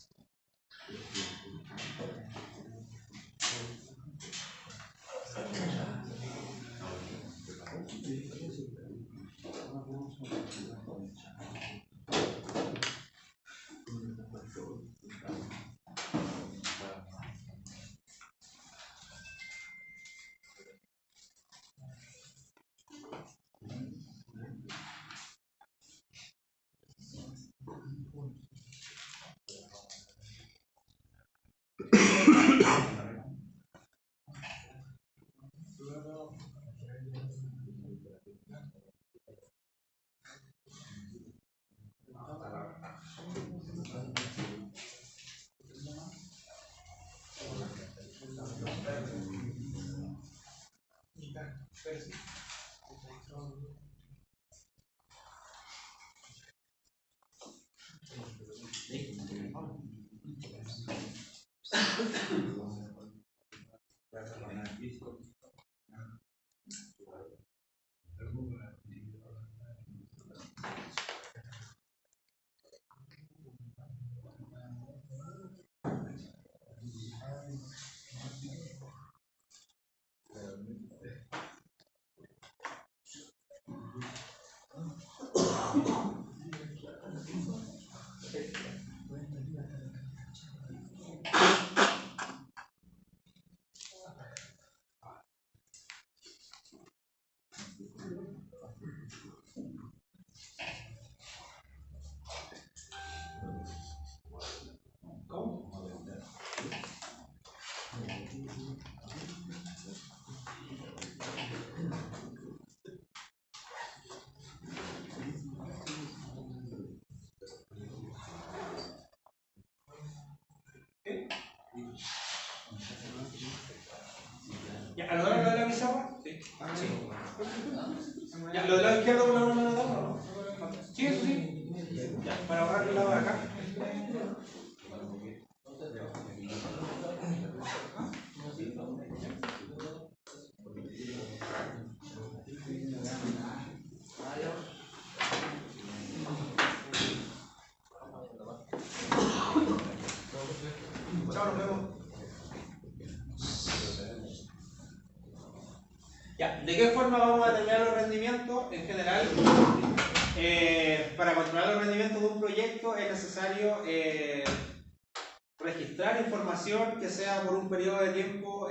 ¿Ya anotaron lo de la pizarra? Sí. ¿Ya lo del lado izquierdo por la mano no? Sí, eso sí. Ya, para ahorrar el lado de acá. Chao, nos vemos. Ya, ¿de qué forma vamos a determinar los rendimientos? En general, para controlar los rendimientos de un proyecto es necesario registrar información que sea por un periodo de tiempo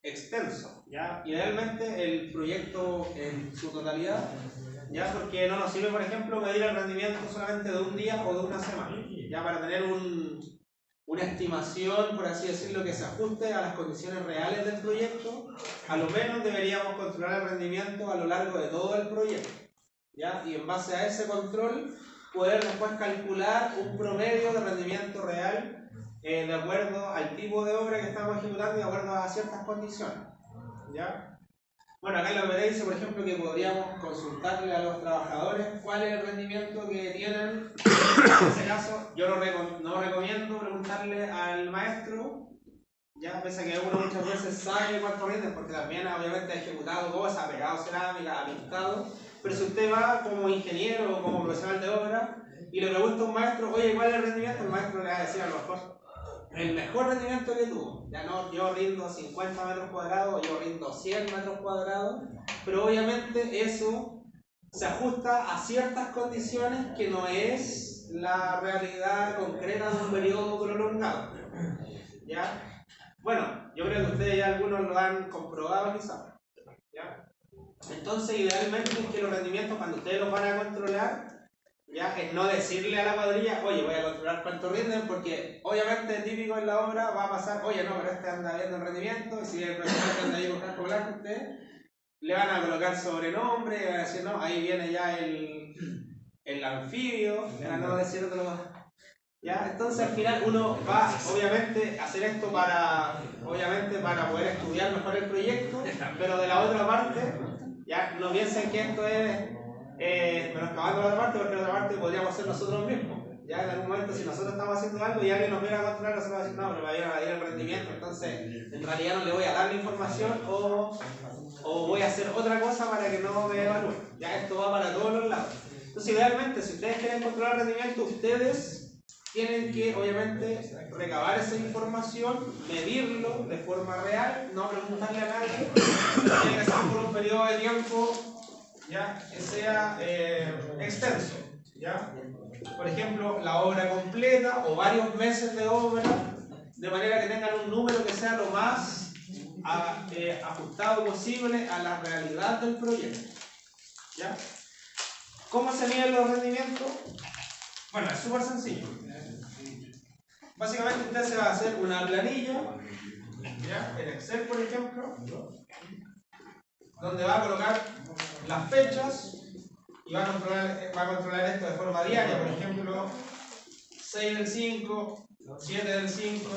extenso, ¿ya? Idealmente el proyecto en su totalidad, ¿ya? Porque no nos sirve, por ejemplo, medir el rendimiento solamente de un día o de una semana, ya para tener una estimación, por así decirlo, que se ajuste a las condiciones reales del proyecto. A lo menos deberíamos controlar el rendimiento a lo largo de todo el proyecto, ¿ya? Y en base a ese control poder después calcular un promedio de rendimiento real de acuerdo al tipo de obra que estamos ejecutando y de acuerdo a ciertas condiciones, ¿ya? Bueno, acá en la OPD dice, por ejemplo, que podríamos consultarle a los trabajadores cuál es el rendimiento que tienen. En ese caso, yo no recomiendo preguntarle al maestro, ya, pese a que uno muchas veces sabe cuánto rinden, porque también obviamente ha ejecutado cosas, ha pegado cerámica, ha pintado, pero si usted va como ingeniero o como profesional de obra y le pregunta a un maestro, oye, ¿cuál es el rendimiento? El maestro le va a decir a lo mejor el mejor rendimiento que tuvo. Ya no, yo rindo 50 metros cuadrados, yo rindo 100 metros cuadrados, pero obviamente eso se ajusta a ciertas condiciones que no es la realidad concreta de un periodo prolongado, ¿ya? Bueno, yo creo que ustedes ya algunos lo han comprobado quizás, ¿ya? Entonces, idealmente es que los rendimientos, cuando ustedes los van a controlar, ya, es no decirle a la cuadrilla, oye, voy a controlar cuánto rinden, porque obviamente típico en la obra va a pasar, oye, no, pero este anda viendo el rendimiento, y si el profesor anda ahí con casco blanco, usted le van a colocar sobrenombre, y van a decir, no, ahí viene ya el anfibio, para no decir otro. ¿Ya? Entonces al final uno va, obviamente, a hacer esto para poder estudiar mejor el proyecto, pero de la otra parte, ya no piensen que esto es menoscabando la otra parte, porque la otra parte podríamos ser nosotros mismos. Ya en algún momento, si nosotros estamos haciendo algo y alguien nos viene a controlar, nosotros vamos a decir, no, pero me viene a medir el rendimiento, entonces en realidad no le voy a dar la información o voy a hacer otra cosa para que no me evalúen. Ya esto va para todos los lados. Entonces, idealmente, si ustedes quieren controlar el rendimiento, ustedes tienen que, obviamente, recabar esa información, medirlo de forma real, no preguntarle a nadie, tiene que ser por un periodo de tiempo, ¿ya? Que sea extenso, ¿ya? Por ejemplo, la obra completa o varios meses de obra, de manera que tengan un número que sea lo más ajustado posible a la realidad del proyecto, ¿ya? ¿Cómo se miden los rendimientos? Bueno, es súper sencillo. Básicamente usted se va a hacer una planilla, ¿ya? En Excel, por ejemplo, donde va a colocar las fechas y va a controlar esto de forma diaria, por ejemplo, 6 del 5, 7 del 5,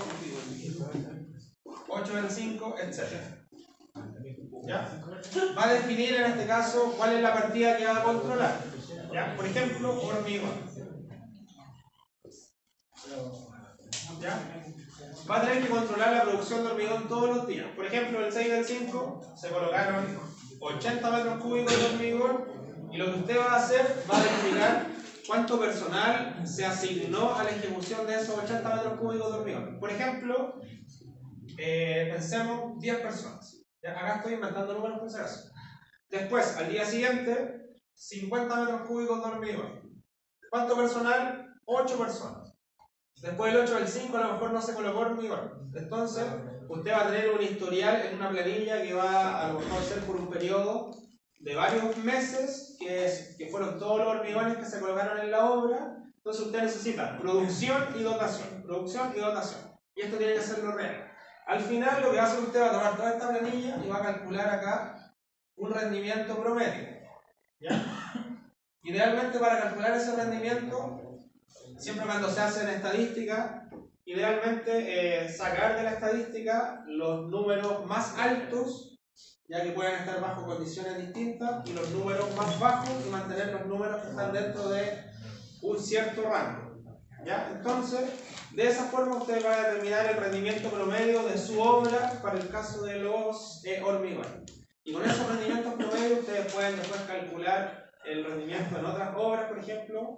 8 del 5, etc. ¿Ya? Va a definir en este caso cuál es la partida que va a controlar. ¿Ya? Por ejemplo, hormigón. ¿Ya? Va a tener que controlar la producción de hormigón todos los días. Por ejemplo, el 6 del 5 se colocaron 80 metros cúbicos de hormigón y lo que usted va a hacer va a verificar cuánto personal se asignó a la ejecución de esos 80 metros cúbicos de hormigón. Por ejemplo, pensemos 10 personas. ¿Ya? Acá estoy inventando números por si acaso. Después, al día siguiente, 50 metros cúbicos de hormigón. ¿Cuánto personal? 8 personas. Después del 8 del 5 a lo mejor no se colocó hormigón. Entonces, usted va a tener un historial en una planilla que va a lo mejor ser por un periodo de varios meses, que fueron todos los hormigones que se colocaron en la obra. Entonces usted necesita producción y dotación. Producción y dotación. Y esto tiene que ser lo real. Al final lo que va a hacer usted va a tomar toda esta planilla y va a calcular acá un rendimiento promedio, ¿ya? Idealmente para calcular ese rendimiento, siempre cuando se hace en estadística, idealmente sacar de la estadística los números más altos, ya que pueden estar bajo condiciones distintas, y los números más bajos y mantener los números que están dentro de un cierto rango, ¿ya? Entonces, de esa forma usted va a determinar el rendimiento promedio de su obra para el caso de los hormigones. Y con esos rendimientos promedio ustedes pueden después calcular el rendimiento en otras obras, por ejemplo.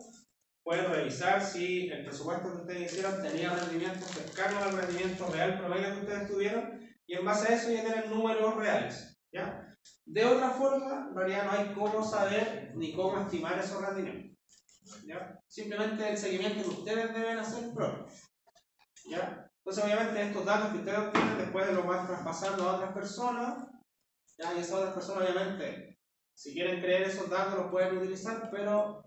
Pueden revisar si el presupuesto que ustedes hicieron tenía rendimientos cercanos al rendimiento real promedio que ustedes tuvieron, y en base a eso ya tienen números reales, ¿ya? De otra forma, en realidad no hay cómo saber ni cómo estimar esos rendimientos, ¿ya? Simplemente el seguimiento que ustedes deben hacer propio, ¿ya? Entonces, obviamente, estos datos que ustedes obtienen después los van traspasando a otras personas, ¿ya? Y esas otras personas, obviamente, si quieren creer esos datos, los pueden utilizar, pero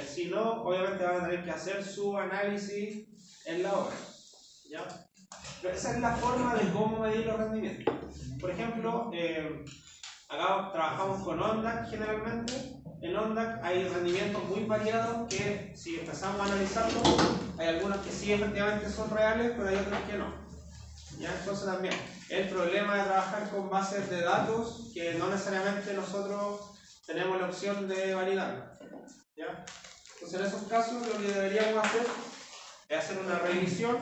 si no, obviamente van a tener que hacer su análisis en la obra, ¿ya? Pero esa es la forma de cómo medir los rendimientos. Por ejemplo, acá trabajamos con ONDAC generalmente. En ONDAC hay rendimientos muy variados que, si empezamos a analizarlos, hay algunos que sí efectivamente son reales, pero hay otros que no. ¿Ya? Entonces también, el problema de trabajar con bases de datos que no necesariamente nosotros tenemos la opción de validarlas. ¿Ya? Entonces en esos casos lo que deberíamos hacer es hacer una revisión,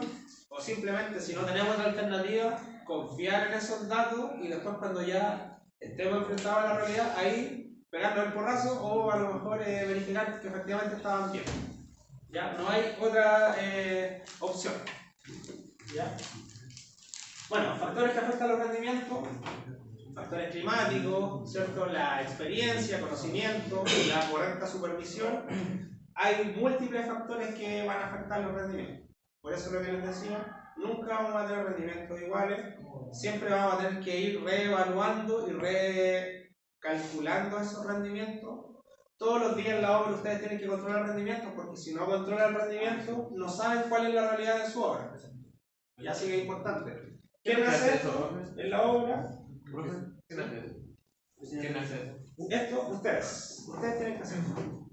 o simplemente, si no tenemos otra alternativa, confiar en esos datos y después cuando ya estemos enfrentados a la realidad, ahí pegarnos el porrazo o a lo mejor verificar que efectivamente estaban bien. ¿Ya? No hay otra opción. ¿Ya? Bueno, factores que afectan los rendimientos, factores climáticos, ¿cierto? La experiencia, conocimiento, la correcta supervisión. Hay múltiples factores que van a afectar los rendimientos. Por eso lo que les decía, nunca vamos a tener rendimientos iguales, siempre vamos a tener que ir reevaluando y recalculando esos rendimientos. Todos los días en la obra ustedes tienen que controlar el rendimiento, porque si no controlan el rendimiento, no saben cuál es la realidad de su obra. Y así que es importante. ¿Quién hace esto en la obra? ¿Quién hace eso? ¿Quién hace eso? Esto, ustedes. Ustedes tienen que hacerlo.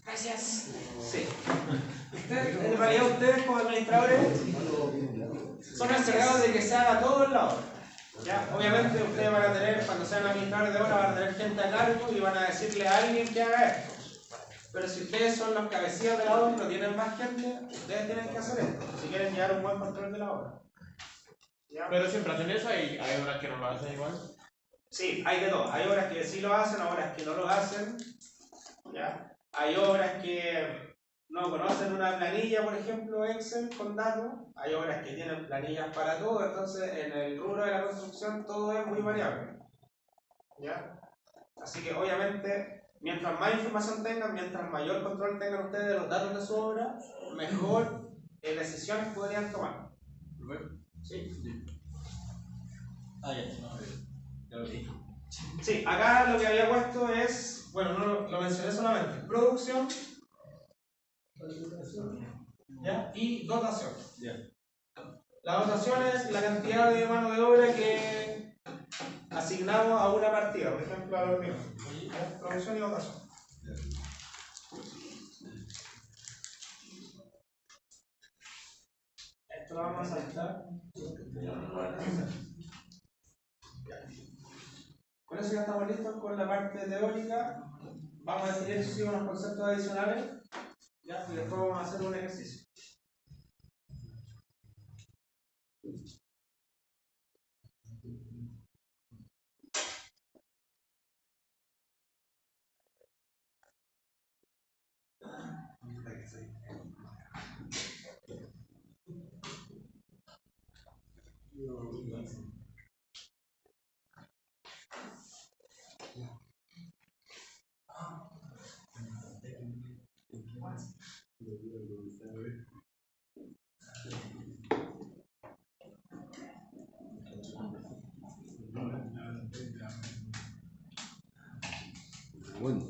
Gracias. Sí. En realidad ustedes como administradores son encargados de que se haga todo en la obra. ¿Ya? Obviamente ustedes van a tener, cuando sean administradores de obra, van a tener gente a cargo y van a decirle a alguien que haga esto. Pero si ustedes son los cabecillas de la obra y no tienen más gente, ustedes tienen que hacer esto, si quieren llevar un buen control de la obra. ¿Ya? Pero siempre hacen eso, hay obras que no lo hacen igual. Sí, hay de todo. Hay obras que sí lo hacen, obras que no lo hacen. ¿Ya? Hay obras que no conocen una planilla, por ejemplo, Excel con datos. Hay obras que tienen planillas para todo, entonces en el rubro de la construcción todo es muy variable. ¿Ya? Así que obviamente, mientras más información tengan, mientras mayor control tengan ustedes de los datos de su obra, mejor decisiones podrían tomar. ¿Sí? Ah, ya, no, ya lo vi. Sí, acá lo que había puesto es, bueno, no lo mencioné solamente, producción, ¿ya? Y dotación. Ya. La dotación es la cantidad de mano de obra que asignamos a una partida, por ejemplo a la hormiga. ¿Ya? Producción y dotación. Esto lo vamos a saltar. Con eso ya estamos listos con la parte teórica. Vamos a definir sí, unos conceptos adicionales, ¿ya? Y después vamos a hacer un ejercicio. Bueno.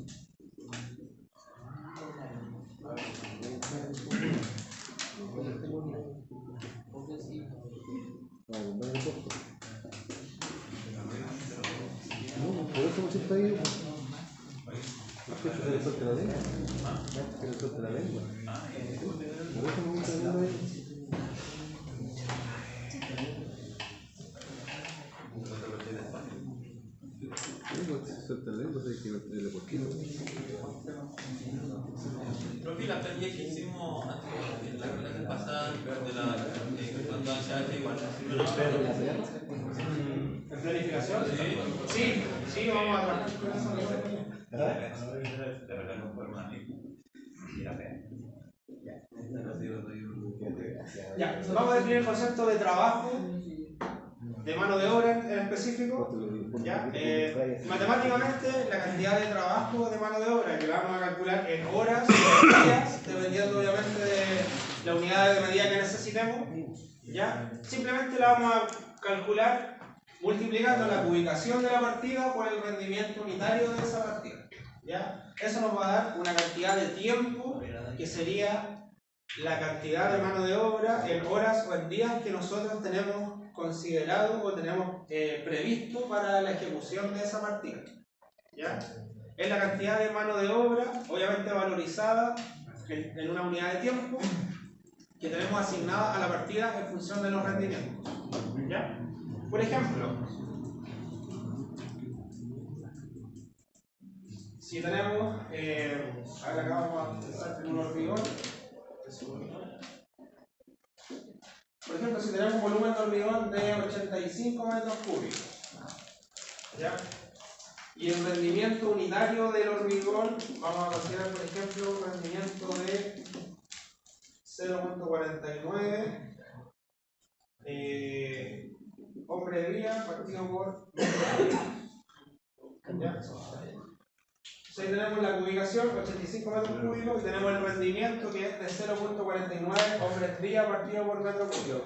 No, por eso no siempre ahí. Es que se le suelta la lengua. Se le suelta la lengua. Por eso no gusta verlo ahí. Se suelta la lengua, hay que meterle poquito. Profe, la planilla que hicimos en la clase pasada de la cuando HH igual ¿En planificación? Sí, sí, vamos a trabajar con eso. Ya, vamos a definir el concepto de trabajo, de mano de obra en específico. ¿Ya? Matemáticamente, la cantidad de trabajo de mano de obra que vamos a calcular en horas o en días, dependiendo obviamente de la unidad de medida que necesitemos, ¿ya? Simplemente la vamos a calcular multiplicando la ubicación de la partida por el rendimiento unitario de esa partida, ¿ya? Eso nos va a dar una cantidad de tiempo que sería la cantidad de mano de obra en horas o en días que nosotros tenemos considerado o tenemos previsto para la ejecución de esa partida, ¿ya? Es la cantidad de mano de obra, obviamente valorizada en una unidad de tiempo que tenemos asignada a la partida en función de los rendimientos, ¿ya? Por ejemplo, si tenemos, a ver, acá vamos a empezar con un hormigón. Por ejemplo, si tenemos un volumen de hormigón de 85 metros cúbicos, ¿ya? Y el rendimiento unitario del hormigón, vamos a considerar, por ejemplo, un rendimiento de 0.49 hombre de día partido por ¿ya? Entonces ahí tenemos la ubicación, 85 metros cúbicos, y tenemos el rendimiento que es de 0.49 hombres día partido por metro cúbico.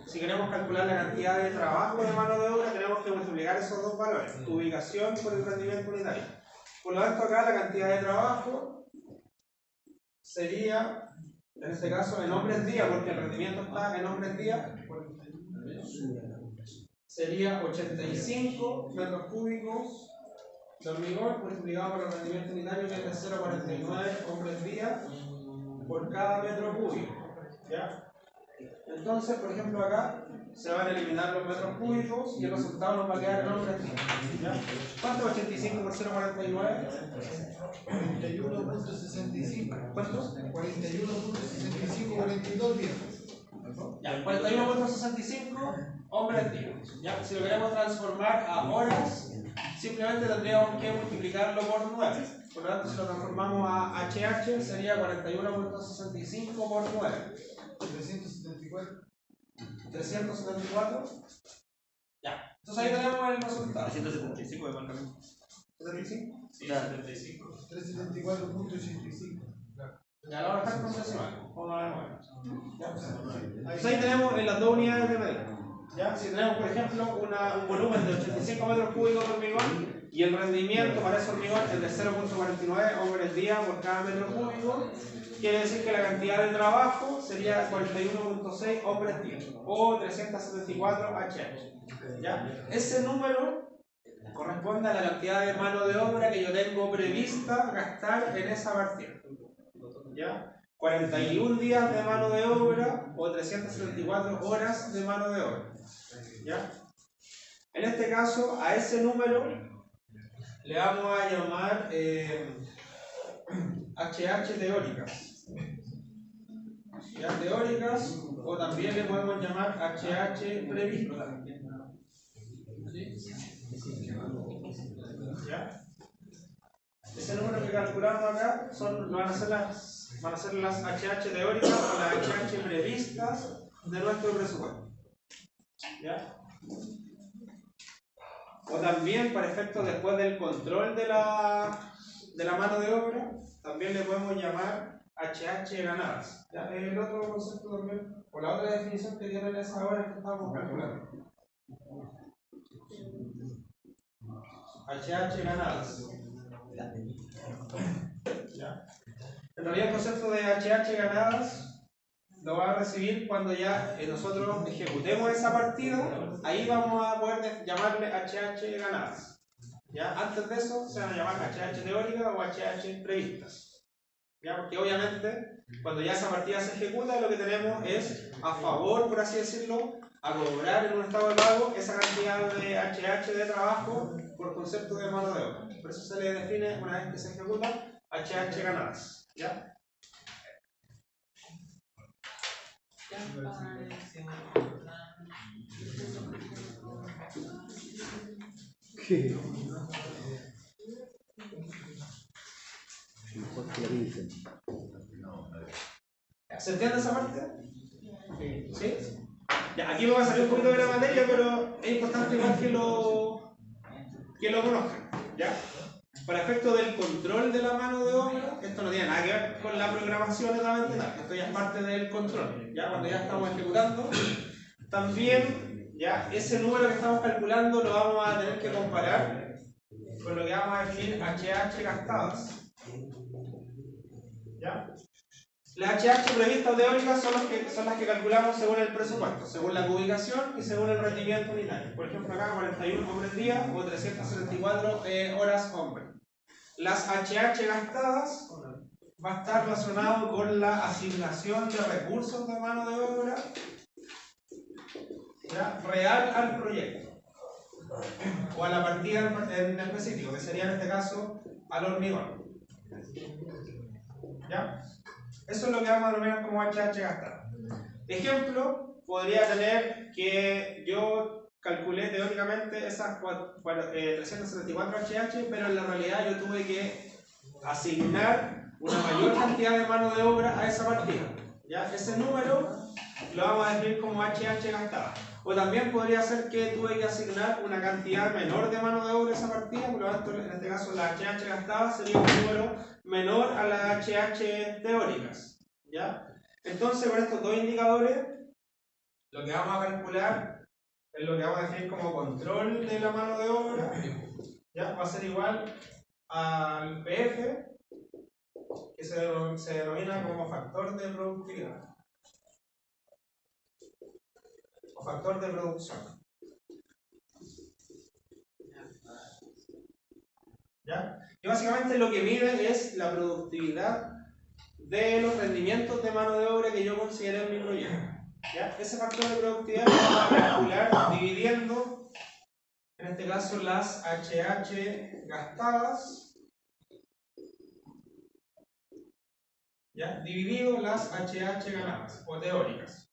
Si queremos calcular la cantidad de trabajo de mano de obra, tenemos que multiplicar esos dos valores, ubicación por el rendimiento unitario. Por lo tanto, acá la cantidad de trabajo sería, en este caso, en hombres día, porque el rendimiento está en hombres día, sería 85 metros cúbicos de hormigón multiplicado por el rendimiento unitario, que es de 0.49 hombres día por cada metro cúbico, ¿ya? Entonces, por ejemplo, acá se van a eliminar los metros cúbicos y el resultado nos va a quedar en hombres día, ¿ya? ¿Cuánto es 85 por 0.49? 41.65. ¿Cuánto? 41.65, 42 días. Ya, 41.65 hombres día. ¿Ya? Si lo queremos transformar a horas, simplemente tendríamos que multiplicarlo por 9. Por lo tanto, si lo transformamos a HH, sería 41.65 por 9. 374. 374. Ya. Entonces ahí tenemos el resultado. 375 de marcamiento. ¿75? Sí, 75. 374.85. Ya, la hora está decimal. Vamos a la 9. Entonces ahí tenemos en las dos unidades de medida. ¿Ya? Si tenemos, por ejemplo, un volumen de 85 metros cúbicos de hormigón y el rendimiento para ese hormigón es de 0.49 hombres día por cada metro cúbico, quiere decir que la cantidad de trabajo sería 41.6 hombres día o 374 HH. ¿Ya? Ese número corresponde a la cantidad de mano de obra que yo tengo prevista gastar en esa partida, ¿ya? 41 días de mano de obra o 374 horas de mano de obra, ¿ya? En este caso, a ese número le vamos a llamar HH teóricas, ¿ya? Teóricas, o también le podemos llamar HH prevista, ¿ya? Ese número que calculamos acá van a ser las HH teóricas o las HH previstas de nuestro presupuesto, ¿ya? O también, para efectos después del control de la mano de obra, también le podemos llamar HH ganadas, ¿ya? Es el otro concepto también, o la otra definición que tienen esas horas que estamos calculando. HH ganadas. ¿Ya? En realidad el concepto de HH ganadas lo va a recibir cuando ya nosotros ejecutemos esa partida. Ahí vamos a poder llamarle HH ganadas, ¿ya? Antes de eso se van a llamar HH teóricas o HH previstas, ¿ya? Porque obviamente cuando ya esa partida se ejecuta, lo que tenemos es a favor, por así decirlo, a cobrar en un estado de pago esa cantidad de HH de trabajo por concepto de mano de obra. Por eso se le define, una vez que se ejecuta, HH ganadas, ¿ya? ¿Qué? ¿Se entiende esa parte? ¿Sí? Ya, aquí me va a salir un poquito de la materia, pero es importante igual que lo conozcan, ¿ya? Para efecto del control de la mano de obra, esto no tiene nada que ver con la programación netamente, nada. Esto ya es parte del control, ¿ya? Cuando ya estamos ejecutando, también, ya, ese número que estamos calculando lo vamos a tener que comparar con lo que vamos a definir HH gastadas. ¿Ya? Las HH previstas teóricas son las que calculamos según el presupuesto, según la ubicación y según el rendimiento unitario. Por ejemplo, acá 41 hombres día o 374 horas hombre. Las HH gastadas va a estar relacionado con la asignación de recursos de mano de obra, ¿ya?, real al proyecto o a la partida en específico, que sería en este caso al hormigón. ¿Ya? Eso es lo que vamos a denominar como HH gastada. Ejemplo, podría tener que yo calculé teóricamente esas 374 HH, pero en la realidad yo tuve que asignar una mayor cantidad de mano de obra a esa partida. ¿Ya? Ese número lo vamos a definir como HH gastada. O también podría ser que tuve que asignar una cantidad menor de mano de obra a esa partida, por lo tanto en este caso la HH gastada sería un número menor a las HH teóricas. ¿Ya? Entonces con estos dos indicadores lo que vamos a calcular es lo que vamos a definir como control de la mano de obra. ¿Ya? Va a ser igual al PF, que se denomina como factor de productividad o factor de producción. ¿Ya? Y básicamente lo que mide es la productividad de los rendimientos de mano de obra que yo consideré en mi proyecto. ¿Ya? Ese factor de productividad lo vamos a calcular dividiendo, en este caso, las HH gastadas, ¿ya?, dividido las HH ganadas o teóricas.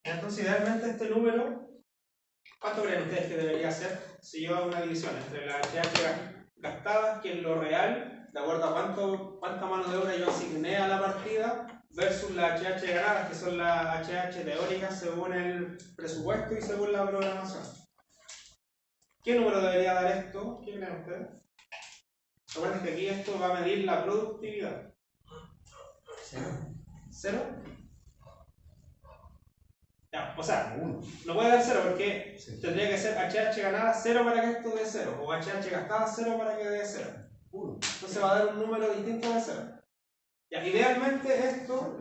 Entonces, idealmente este número, ¿cuánto creen ustedes que debería ser si yo hago una división entre las HH gastadas, que es lo real, de acuerdo a cuánta mano de obra yo asigné a la partida, versus las HH ganadas, que son las HH teóricas según el presupuesto y según la programación? ¿Qué número debería dar esto? ¿Qué creen ustedes? Recuerden que aquí esto va a medir la productividad. ¿Cero? Ya, o sea, no puede dar 0 porque tendría que ser HH ganada 0 para que esto dé 0, o HH gastada 0 para que dé 0. Entonces va a dar un número distinto de 0. Ya, idealmente esto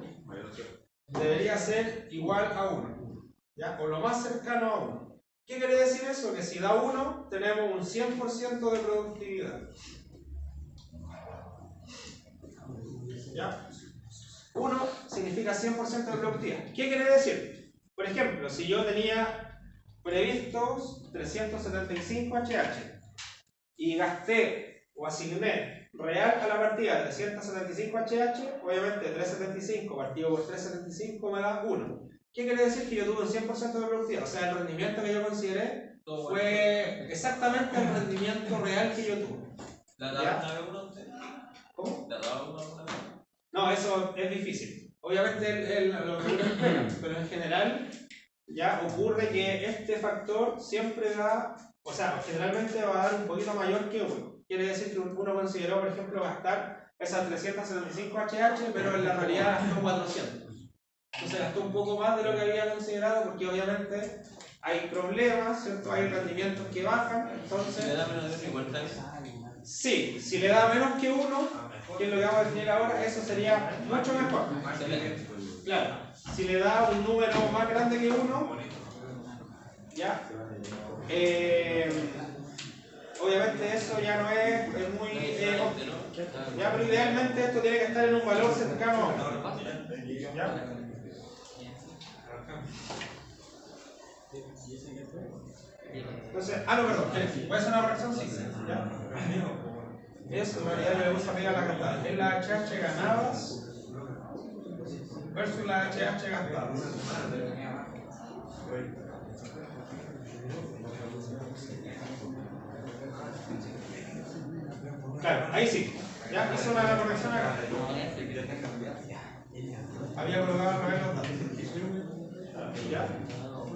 debería ser igual a 1, ¿ya?, o lo más cercano a 1. ¿Qué quiere decir eso? Que si da 1, tenemos un 100% de productividad. ¿Ya? 1 significa 100% de productividad. ¿Qué quiere decir? Por ejemplo, si yo tenía previstos 375 HH y gasté o asigné real a la partida 375 HH, obviamente 375 partido por 375 me da 1. ¿Qué quiere decir? Que yo tuve un 100% de productividad. O sea, el rendimiento que yo consideré fue exactamente el rendimiento real que yo tuve. ¿La daba una vez uno usted? ¿Cómo? ¿La daba una vez? No, eso es difícil. Obviamente lo que uno espera, pero en general ya ocurre que este factor siempre da, o sea, generalmente va a dar un poquito mayor que 1. Quiere decir que uno consideró, por ejemplo, gastar esas 375 HH, pero en la realidad gastó 400. Entonces gastó un poco más de lo que había considerado, porque obviamente hay problemas, ¿cierto? Hay rendimientos que bajan, entonces... ¿Le da menos de 50? Sí, si le da menos que 1, que es lo que vamos a definir ahora, eso sería mucho mejor. Claro, si le da un número más grande que 1, ¿ya? Obviamente eso ya no es muy óptimo. ¿Ya? Pero idealmente esto tiene que estar en un valor cercano a 1. ¿Ya? Entonces, no, perdón, puede ser una fracción simple, ¿ya? Eso en realidad yo le puse arriba la gastada. Es la HH ganadas versus la HH gastadas. Claro, ahí sí. Ya hice una corrección acá. Había colocado al revés los datos. ¿Ya?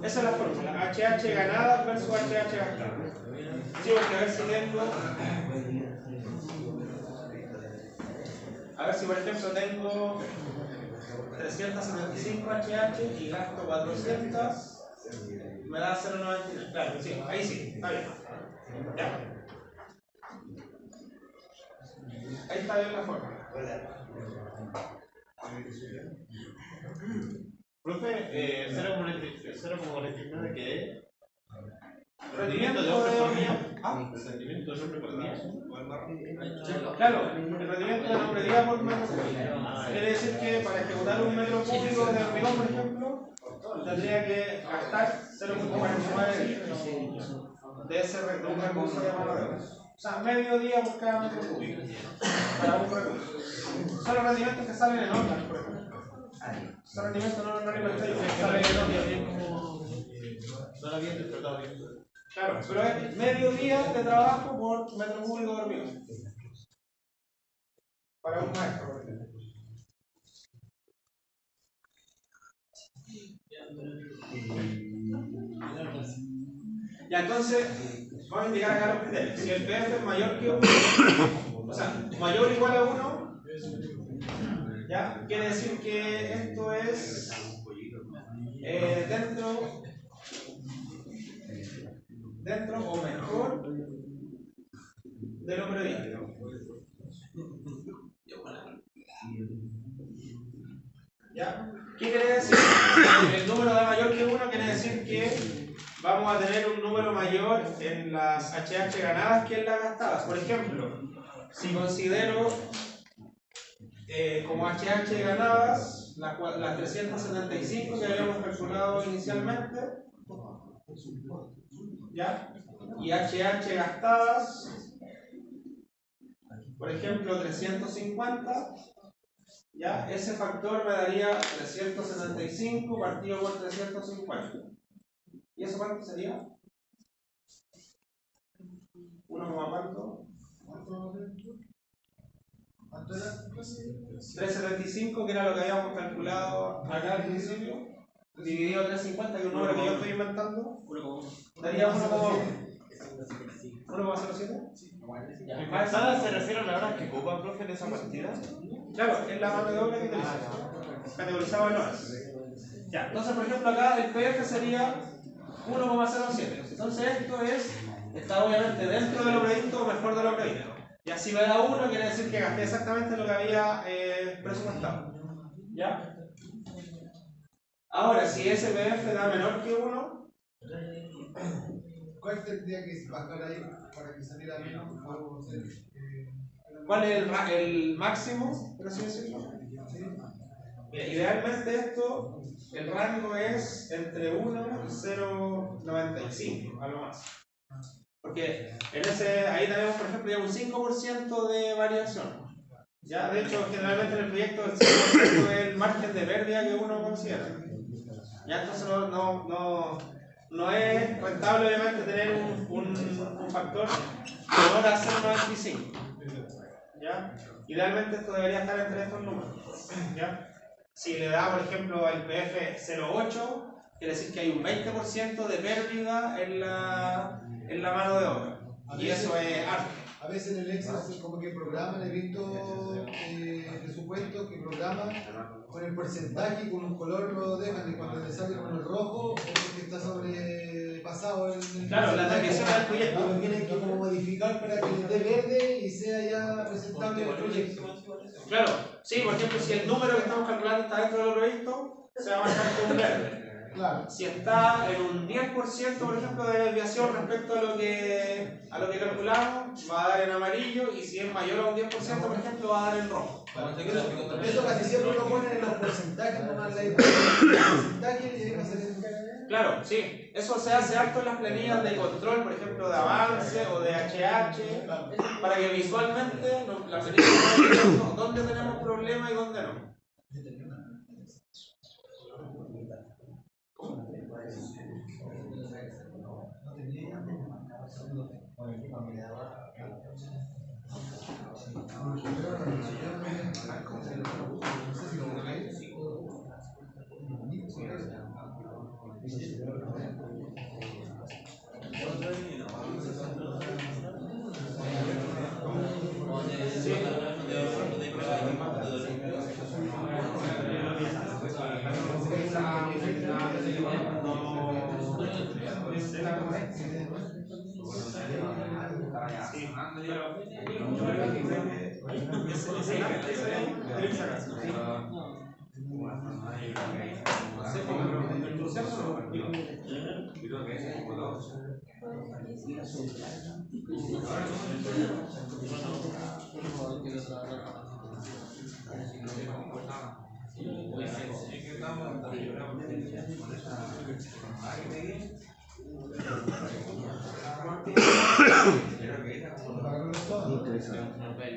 Esa es la fórmula. HH ganadas versus HH gastadas. Sí, porque a ver si tengo. A ver si por ejemplo tengo 375 HH y gasto 400, me da 0,99. Claro, sí, ahí sí, está bien. Ya. Ahí está bien la fórmula. Profe, 0,49 ¿qué es? Rendimiento de hormigón. Rendimiento de hombre por día. Claro, el rendimiento de la hombre día por metro cúbico. Quiere decir que para ejecutar un metro cúbico de hormigón, por ejemplo, tendría que gastar 0,49 de ese recurso de mano de obra. O sea, medio día por cada metro cúbico para un recurso. Son los rendimientos que salen en ondas, por ejemplo. Son rendimientos no alimentaarios que salen en ondas. No lo había interpretado bien. Claro, pero es medio día de trabajo por metro cúbico de hormigón. Para un maestro, por ejemplo. Ya, entonces, vamos a indicar acá los criterios. Si el PF es mayor que 1, o sea, mayor o igual a 1, ya, quiere decir que esto es dentro o mejor de lo previsto. ¿Ya? ¿Qué quiere decir? El número de mayor que 1 quiere decir que vamos a tener un número mayor en las HH ganadas que en las gastadas. Por ejemplo, si considero como HH ganadas las 375 que habíamos calculado inicialmente, ¿ya? Y HH gastadas, por ejemplo 350, ¿ya? Ese factor me daría 375 partido por 350. ¿Y eso cuánto sería? 1, ¿cuánto? ¿Cuánto era? 375, que era lo que habíamos calculado acá al principio, dividido 350, que es un número que yo estoy inventando, daría 1,1. 1,07. ¿En pasada se refiere a la hora que ocupa, profe, en esa partida? Claro, es la mano de obra que utiliza, categorizado en horas. Ya, entonces por ejemplo acá el PF sería 1,07. Entonces esto está obviamente dentro de lo previsto o mejor de lo previsto. Y así me da 1, quiere decir que gasté exactamente lo que había presupuestado. ¿Ya? Ahora, si ese PF da menor que 1, ¿cuál tendría que bajar ahí para que saliera menos? ¿cuál es el máximo, por así decirlo? Idealmente esto, el rango es entre 1 y 0,95 a lo más. Porque ahí tenemos, por ejemplo, ya un 5% de variación. ¿Ya? De hecho, generalmente en el proyecto el 5% es el margen de pérdida que uno considera. ¿Ya? Entonces no es rentable obviamente tener un factor menor a 0,95. ¿Ya? Idealmente esto debería estar entre estos números. ¿Ya? Si le da, por ejemplo, el PF 0,8, quiere decir que hay un 20% de pérdida en la mano de obra. Y eso es harto. A veces en el Excel como que programan, he visto presupuestos que programan con el porcentaje y con un color lo dejan, y cuando le sale con el rojo es porque está sobrepasado el claro, la desviación del proyecto. lo tienen que como modificar para que le dé verde y sea ya presentable el proyecto. Claro, sí, por ejemplo, si el número que estamos calculando está dentro del proyecto, se va a marcar con verde. Claro. Si está en un 10%, por ejemplo, de desviación respecto a lo que calculamos, va a dar en amarillo, y si es mayor a un 10%, por ejemplo, va a dar en rojo. Eso casi siempre lo ponen en los porcentajes, nomás le porcentaje y ahí va a salir. Claro, sí, eso se hace harto en las planillas de control, por ejemplo, de avance o de HH, para que visualmente la planilla nos dónde tenemos problemas y dónde no.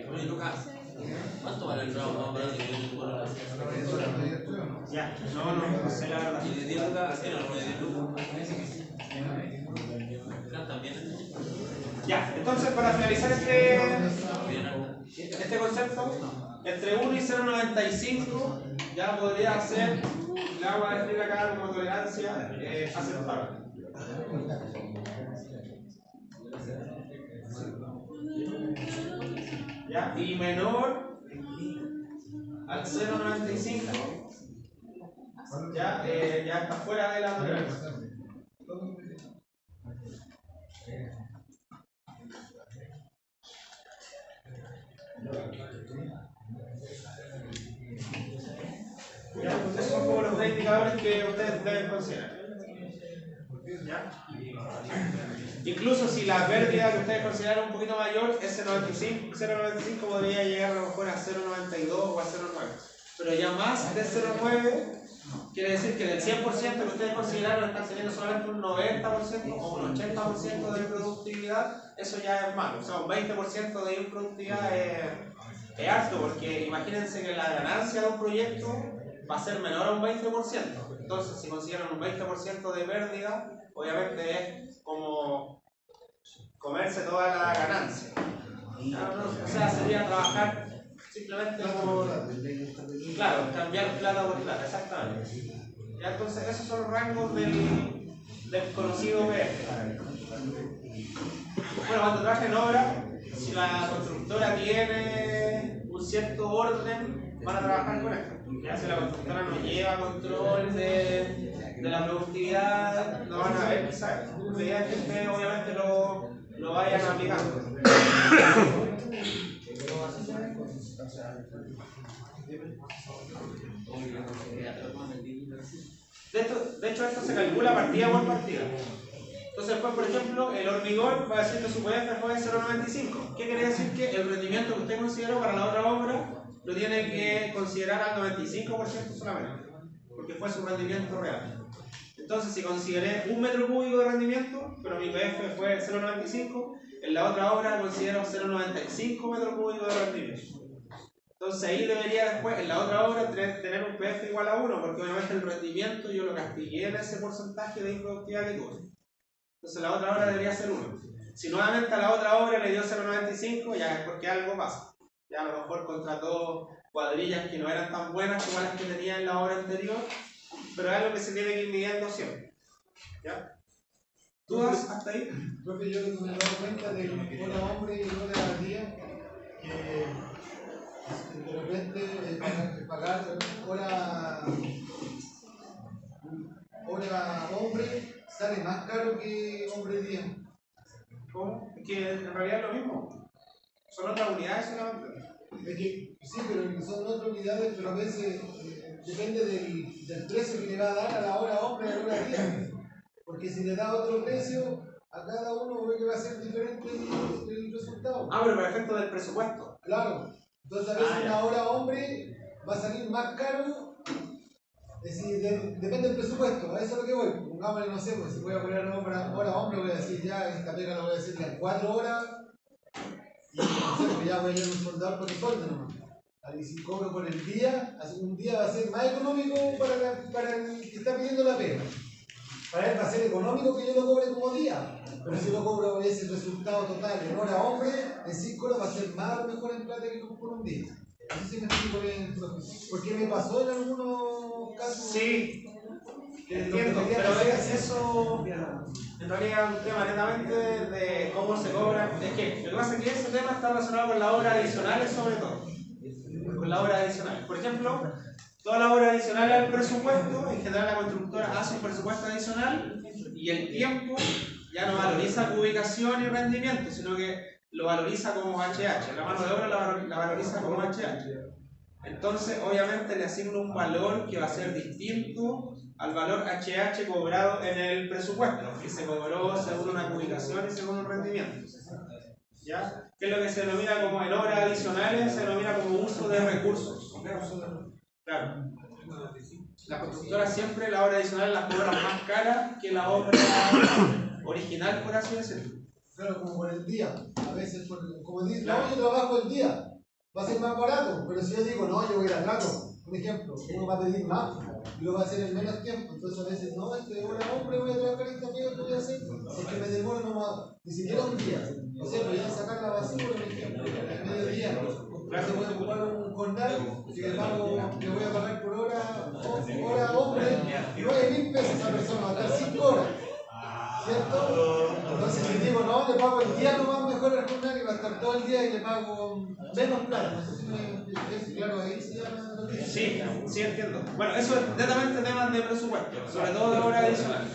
Oye, Lucas, ¿cuánto vale el round más barato que tiene el pueblo? Ya, no sé la verdad. ¿Y de 10 lucas? ¿Sí, no? ¿De 10 lucas? ¿También? Ya, entonces para finalizar este concepto, entre 1 y 0,95 ya podría ser, le vamos a escribir acá como tolerancia aceptable. ¿Ya? Y menor al 0,95 ya está fuera de la tolerancia. Ya, pues esos son como los tres indicadores que ustedes deben considerar. ¿Ya? Incluso si la pérdida que ustedes consideran un poquito mayor es 0,95 podría llegar a lo mejor a 0,92 o a 0,9. Pero ya más de 0,9 quiere decir que del 100% que ustedes consideraron están teniendo solamente un 90% o un 80% de productividad, eso ya es malo. O sea, un 20% de improductividad es alto, porque imagínense que la ganancia de un proyecto va a ser menor a un 20%. Entonces, si consideran un 20% de pérdida, obviamente es como comerse toda la ganancia. O sea, sería trabajar simplemente por, claro, cambiar plata por plata, exactamente. Ya, entonces, esos son los rangos del conocido PF. Bueno, cuando trabaja en obra, si la constructora tiene un cierto orden, van a trabajar con esto. Ya si la constructora no lleva control de la productividad, no van a ver quizás. La idea es que ustedes obviamente lo vayan aplicando. De hecho, esto se calcula partida por partida. Entonces, después, por ejemplo, el hormigón va a decir que su PF fue 0,95. ¿Qué quiere decir? Que el rendimiento que usted consideró para la otra obra lo tiene que considerar al 95% solamente, porque fue su rendimiento real. Entonces, si consideré 1 metro cúbico de rendimiento, pero mi PF fue 0,95, en la otra obra considero 0,95 metros cúbicos de rendimiento. Entonces ahí debería después, en la otra obra, tener un PF igual a 1, porque obviamente el rendimiento yo lo castigué en ese porcentaje de improductividad que tuve. Entonces la otra obra debería ser 1. Si nuevamente a la otra obra le dio 0,95, ya es porque algo pasa. Ya a lo mejor contrató cuadrillas que no eran tan buenas como las que tenía en la obra anterior, pero es algo que se tiene que ir midiendo siempre. ¿Ya? ¿Dudas hasta ahí? Profe, yo me he dado cuenta de hora hombre y hora día, que de repente pagar hora hombre sale más caro que hombre día. ¿Cómo? Es que en realidad es lo mismo. Son otras unidades solamente. Es que, sí, pero son otras unidades, pero a veces depende del precio que le va a dar a la hora hombre y a la hora día. Porque si le da otro precio, a cada uno ve que va a ser diferente el resultado. Ah, pero por efecto del presupuesto. Claro. Entonces a veces una hora hombre va a salir más caro. Es decir, depende del presupuesto, a eso es lo que voy. Pongámosle, no sé, pues si voy a poner hora hombre, voy a decir ya, esta pega la voy a decir ya 4 horas. Y no sé, pues ya voy a ir a un soldador por el sueldo nomás. Y si cobro por el día, un día va a ser más económico para el que está pidiendo la pega. Para él va a ser económico que yo lo cobre como día. Pero si lo cobro ese resultado total en hora hombre, en 5 horas va a ser más o mejor en plata que por un día. No sé si me explico bien, porque me pasó en algunos casos. Sí, entiendo, pero eso en realidad es un tema netamente de cómo se cobra. Es que lo que pasa es que ese tema está relacionado con las obras adicionales sobre todo. Con las obras adicionales. Por ejemplo, todas las obras adicionales al presupuesto, en general la constructora hace un presupuesto adicional y el tiempo ya no valoriza ubicación y rendimiento, sino que lo valoriza como HH, la mano de obra la valoriza como HH. Entonces, obviamente le asigno un valor que va a ser distinto al valor HH cobrado en el presupuesto, que se cobró según una publicación y según un rendimiento. ¿Ya? Que es lo que se denomina como en obras adicionales, se denomina como uso de recursos. Claro. Las constructoras siempre la obra adicional las cobran más cara que la obra original, por así decirlo. Claro, como por el día. A veces, como dice, no, yo trabajo el día. Va a ser más barato, pero si yo digo, no, yo voy a ir a trato, por ejemplo, uno va a pedir más y lo va a hacer en menos tiempo. Entonces a veces, no, hombre, voy a trabajar esta pega, ¿qué voy a hacer? Porque me demoro nomás, ni siquiera un día. O sea, voy a sacar la basura, por ejemplo, en mediodía. Entonces voy a ocupar un jornal que le voy a pagar por hora hombre, 9.000 pesos a esa persona, va a estar 5 horas. ¿Cierto? Entonces si digo, no, le pago el día nomás mejor al jornal y va a estar todo el día y le pago menos plata. No sé si me es claro ahí se llama lo que Sí, sí entiendo. Bueno, eso es netamente temas de presupuesto, sobre todo de obra adicional.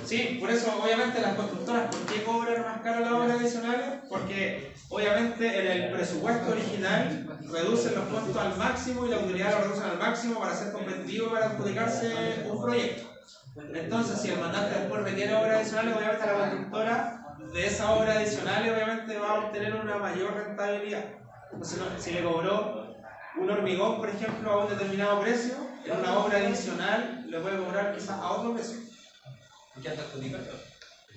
Sí, por eso obviamente las constructoras, ¿por qué cobran más caro las obras adicionales? Porque obviamente en el presupuesto original reducen los costos al máximo y la utilidad lo reducen al máximo para ser competitivo y para adjudicarse un proyecto. Entonces, si el mandante después requiere obras adicionales, obviamente la constructora de esa obra adicional obviamente va a obtener una mayor rentabilidad. Entonces, si le cobró un hormigón, por ejemplo, a un determinado precio, en una obra adicional le puede cobrar quizás a otro precio. ¿Por qué hasta adjudicar?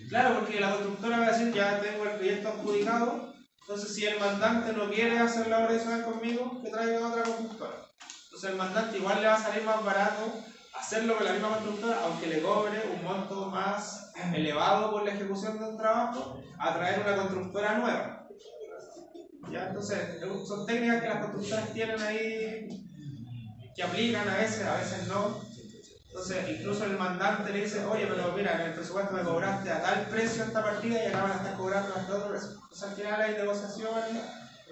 Claro, porque la constructora va a decir, ya tengo el proyecto adjudicado, entonces si el mandante no quiere hacer la obra adicional conmigo, que traiga otra constructora. Entonces el mandante igual le va a salir más barato hacerlo con la misma constructora, aunque le cobre un monto más elevado por la ejecución de un trabajo, a traer una constructora nueva. ¿Ya? Entonces, son técnicas que las constructoras tienen ahí, que aplican a veces no. Entonces, incluso el mandante le dice, oye, pero mira, en el presupuesto me cobraste a tal precio esta partida y acá me la estás cobrando hasta otro precio. Entonces, al final hay negociaciones,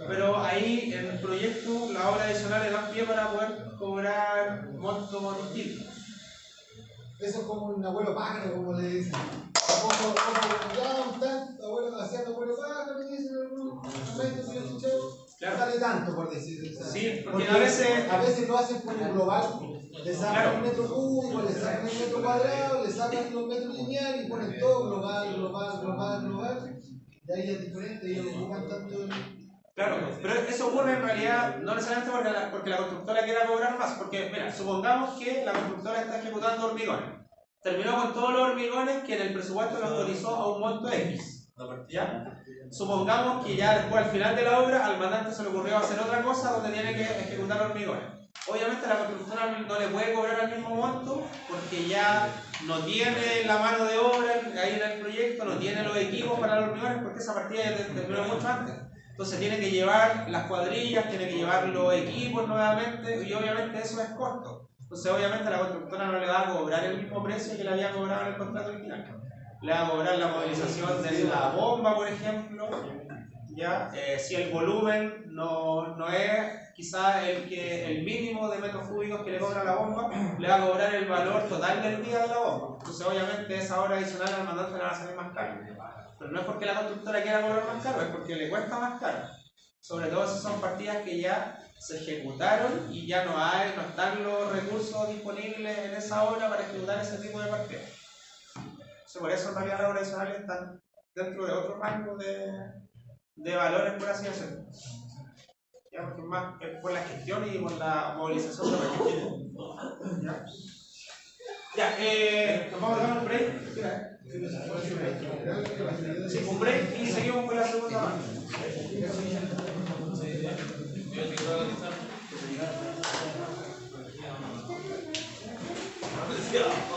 pero ahí en el proyecto la obra adicional le da pie para poder cobrar montos distintos. Eso es como un abuelo pájaro, como le dicen. Ya un tanto, abuelo, haciendo abuelo pájaro, dicen Claro. Sale tanto, por decir. Sí, porque a veces lo hacen por un global, le sacan el metro cúbico, le sacan el metro cuadrado, le sacan los metros lineales y ponen todo global. Y ahí es diferente, ellos lo ocupan tanto. Claro, pero eso ocurre en realidad no necesariamente porque la constructora quiera cobrar más, porque mira, supongamos que la constructora está ejecutando hormigones, terminó con todos los hormigones que en el presupuesto lo autorizó a un monto X, ¿ya? Supongamos que ya después al final de la obra al mandante se le ocurrió hacer otra cosa donde tiene que ejecutar hormigones. Obviamente la constructora no le puede cobrar el mismo monto porque ya no tiene la mano de obra ahí en el proyecto, no tiene los equipos para los hormigones porque esa partida ya terminó mucho antes. Entonces tiene que llevar las cuadrillas, tiene que llevar los equipos nuevamente y obviamente eso es costo. Entonces obviamente la constructora no le va a cobrar el mismo precio que le había cobrado en el contrato original. Le va a cobrar la movilización de la bomba, por ejemplo, ¿ya? Si el volumen no es quizás el mínimo de metros cúbicos que le cobra la bomba, le va a cobrar el valor total del día de la bomba. Entonces obviamente esa hora adicional al mandante le va a salir más caro. Pero no es porque la constructora quiera cobrar más caro, es porque le cuesta más caro. Sobre todo si son partidas que ya se ejecutaron y ya no están los recursos disponibles en esa obra para ejecutar ese tipo de partidas. Entonces, por eso en realidad las obras adicionales están dentro de otro rango de valores, por así decirlo. Ya, porque más por la gestión y por la movilización de recursos. Ya, nos vamos a dar un break. Sí, un break y seguimos con la segunda parte. Yeah.